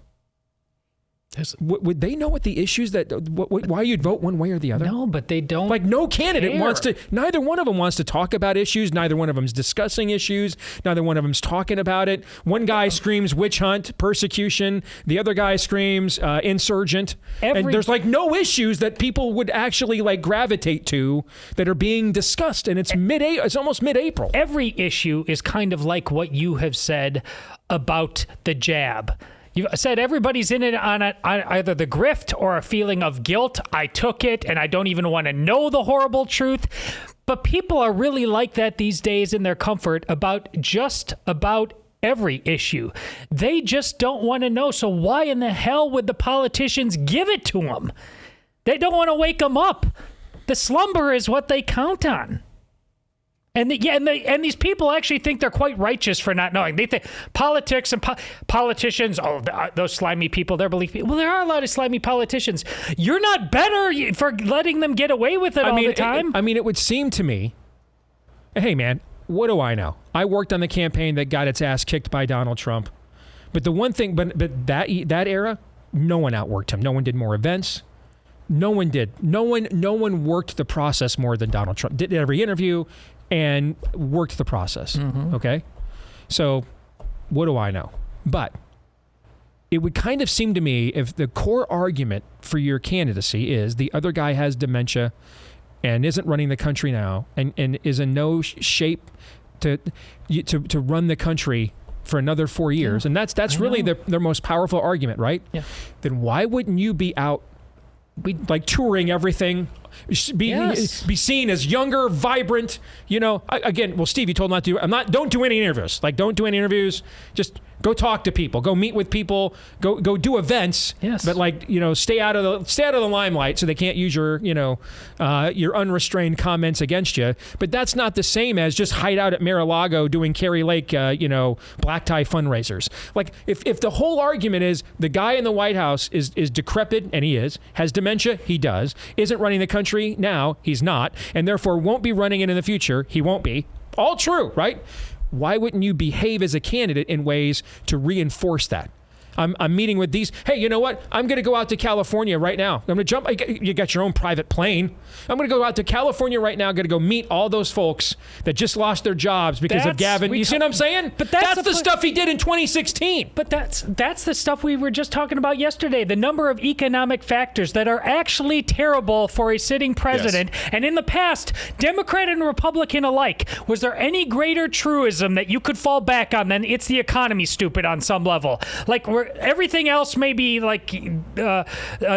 Would they know what the issues why you'd vote one way or the other? No, but they don't. Like no candidate care. wants to. Neither one of them wants to talk about issues. Neither one of them's discussing issues. Neither one of them's talking about it. One guy screams witch hunt, persecution. The other guy screams insurgent. And there's like no issues that people would actually like gravitate to that are being discussed. And it's almost mid-April. Every issue is kind of like what you have said about the jab. You said everybody's in it on either the grift or a feeling of guilt. I took it and I don't even want to know the horrible truth. But people are really like that these days in their comfort about just about every issue. They just don't want to know. So why in the hell would the politicians give it to them? They don't want to wake them up. The slumber is what they count on. And these people actually think they're quite righteous for not knowing. They think politics and politicians, those slimy people, they're belief people. Well, there are a lot of slimy politicians. You're not better for letting them get away with it all the time. It would seem to me, hey, man, what do I know? I worked on the campaign that got its ass kicked by Donald Trump. But the one thing, but that era, no one outworked him. No one did more events. No one did. No one worked the process more than Donald Trump. Did every interview and worked the process. Mm-hmm. Okay? So what do I know? But it would kind of seem to me if the core argument for your candidacy is the other guy has dementia and isn't running the country now and is in no shape to run the country for another 4 years. And that's really their most powerful argument, right? Yeah. Then why wouldn't you be out like touring everything, be seen as younger, vibrant, again, well, Steve, you told not to, don't do any interviews. Like, don't do any interviews. Just go talk to people, go meet with people, go do events. Yes. But stay out of the limelight so they can't use your unrestrained comments against you. But that's not the same as just hide out at Mar-a-Lago doing Kerry Lake, black tie fundraisers. Like, if the whole argument is the guy in the White House is decrepit, and he has dementia, he does, isn't running the country now, he's not, and therefore won't be running it in the future, he won't be. All true, right? Why wouldn't you behave as a candidate in ways to reinforce that? I'm meeting with these. Hey, you know what? I'm going to go out to California right now. I'm going to jump. You got your own private plane. I'm going to go out to California right now. I'm going to go meet all those folks that just lost their jobs because of Gavin. You see what I'm saying? But that's the stuff he did in 2016. But that's the stuff we were just talking about yesterday. The number of economic factors that are actually terrible for a sitting president. Yes. And in the past, Democrat and Republican alike, was there any greater truism that you could fall back on than it's the economy, stupid, on some level? Like, everything else may be like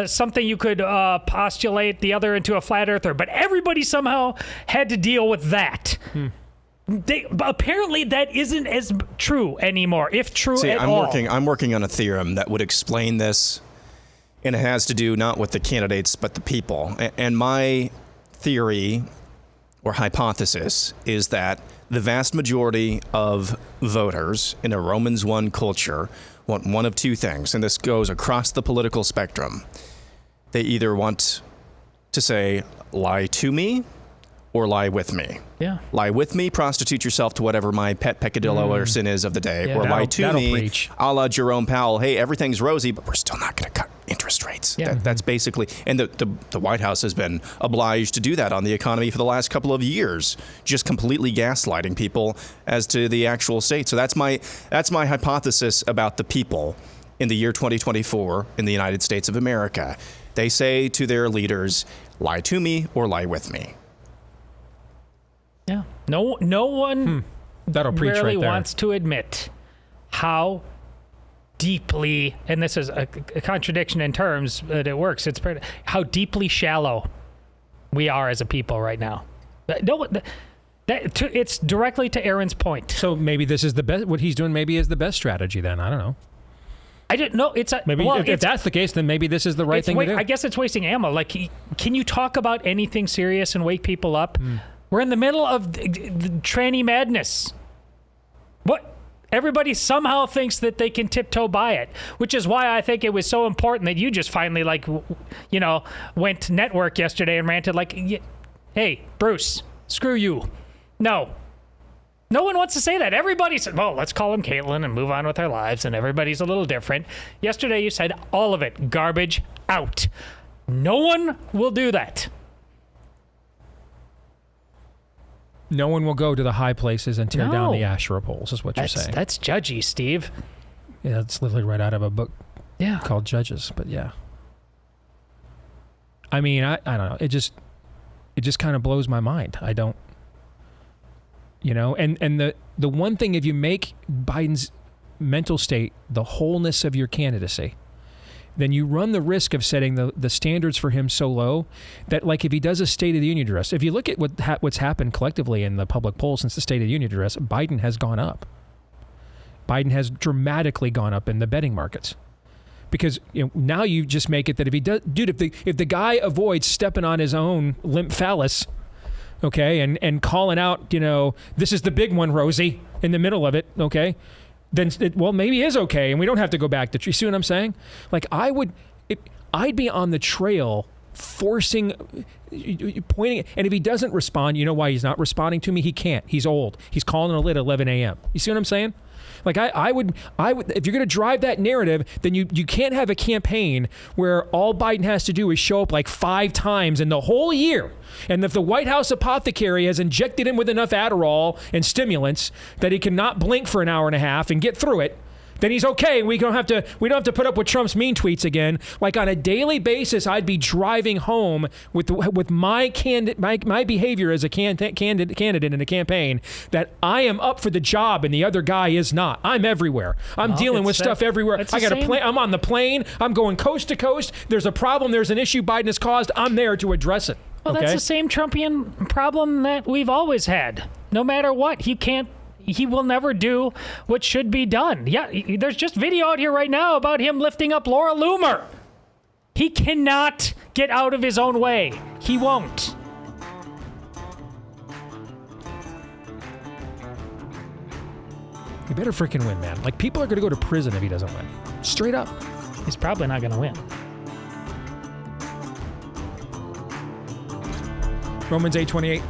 something you could postulate the other into a flat earther, but everybody somehow had to deal with that. Apparently that isn't as true anymore, if true at all. I'm working on a theorem that would explain this, and it has to do not with the candidates but the people. And my theory or hypothesis is that the vast majority of voters in a Romans 1 culture want one of two things, and this goes across the political spectrum. They either want to say, lie to me or lie with me. Yeah. Lie with me, prostitute yourself to whatever my pet peccadillo or sin is of the day, or lie to me, a la Jerome Powell, hey, everything's rosy, but we're still not going to cut interest rates. Yeah. That's basically, and the White House has been obliged to do that on the economy for the last couple of years, just completely gaslighting people as to the actual state. So that's my hypothesis about the people in the year 2024 in the United States of America. They say to their leaders, lie to me or lie with me. Yeah. No one That'll preach rarely right there. wants to admit how deeply, and this is a contradiction in terms, but it works. It's how deeply shallow we are as a people right now. It's directly to Aaron's point. So maybe this is the best. What he's doing maybe is the best strategy. Then I don't know. I didn't know. If that's the case, then maybe this is the right thing to do. I guess it's wasting ammo. Like, can you talk about anything serious and wake people up? We're in the middle of the tranny madness. What? Everybody somehow thinks that they can tiptoe by it, which is why I think it was so important that you just finally, went network yesterday and ranted like, hey, Bruce, screw you. No. No one wants to say that. Everybody said, well, let's call him Caitlyn and move on with our lives, and everybody's a little different. Yesterday you said all of it, garbage, out. No one will do that. No one will go to the high places and tear down the Asherah poles, is what you're saying. That's judgy, Steve. Yeah, it's literally right out of a book called Judges, but yeah. I mean, I don't know. It just kind of blows my mind. I don't, and the one thing, if you make Biden's mental state the wholeness of your candidacy, then you run the risk of setting the standards for him so low that, like, if he does a State of the Union address, if you look at what's happened collectively in the public poll since the State of the Union address, Biden has gone up. Biden has dramatically gone up in the betting markets. Because now you just make it that if he does, dude, if the guy avoids stepping on his own limp phallus, okay, and calling out, this is the big one, Rosie, in the middle of it, okay, then maybe it is okay, and we don't have to go back to. You see what I'm saying? Like, I'd be on the trail, forcing, pointing, and if he doesn't respond, you know why he's not responding to me? He can't. He's old. He's calling it lit at 11 a.m. You see what I'm saying? Like, I would, if you're going to drive that narrative, then you can't have a campaign where all Biden has to do is show up like 5 times in the whole year. And if the White House apothecary has injected him with enough Adderall and stimulants that he cannot blink for an hour and a half and get through it, then he's okay. We don't have to put up with Trump's mean tweets again. Like, on a daily basis, I'd be driving home with my behavior as a candidate in a campaign that I am up for the job and the other guy is not. I'm everywhere. I'm dealing with stuff everywhere. I got a plane. I'm on the plane. I'm going coast to coast. There's a problem. There's an issue Biden has caused. I'm there to address it. Well, that's the same Trumpian problem that we've always had. No matter what, he will never do what should be done. Yeah, there's just video out here right now about him lifting up Laura Loomer. He cannot get out of his own way. He won't. He better freaking win, man. Like, people are going to go to prison if he doesn't win. Straight up. He's probably not going to win. Romans 8:28.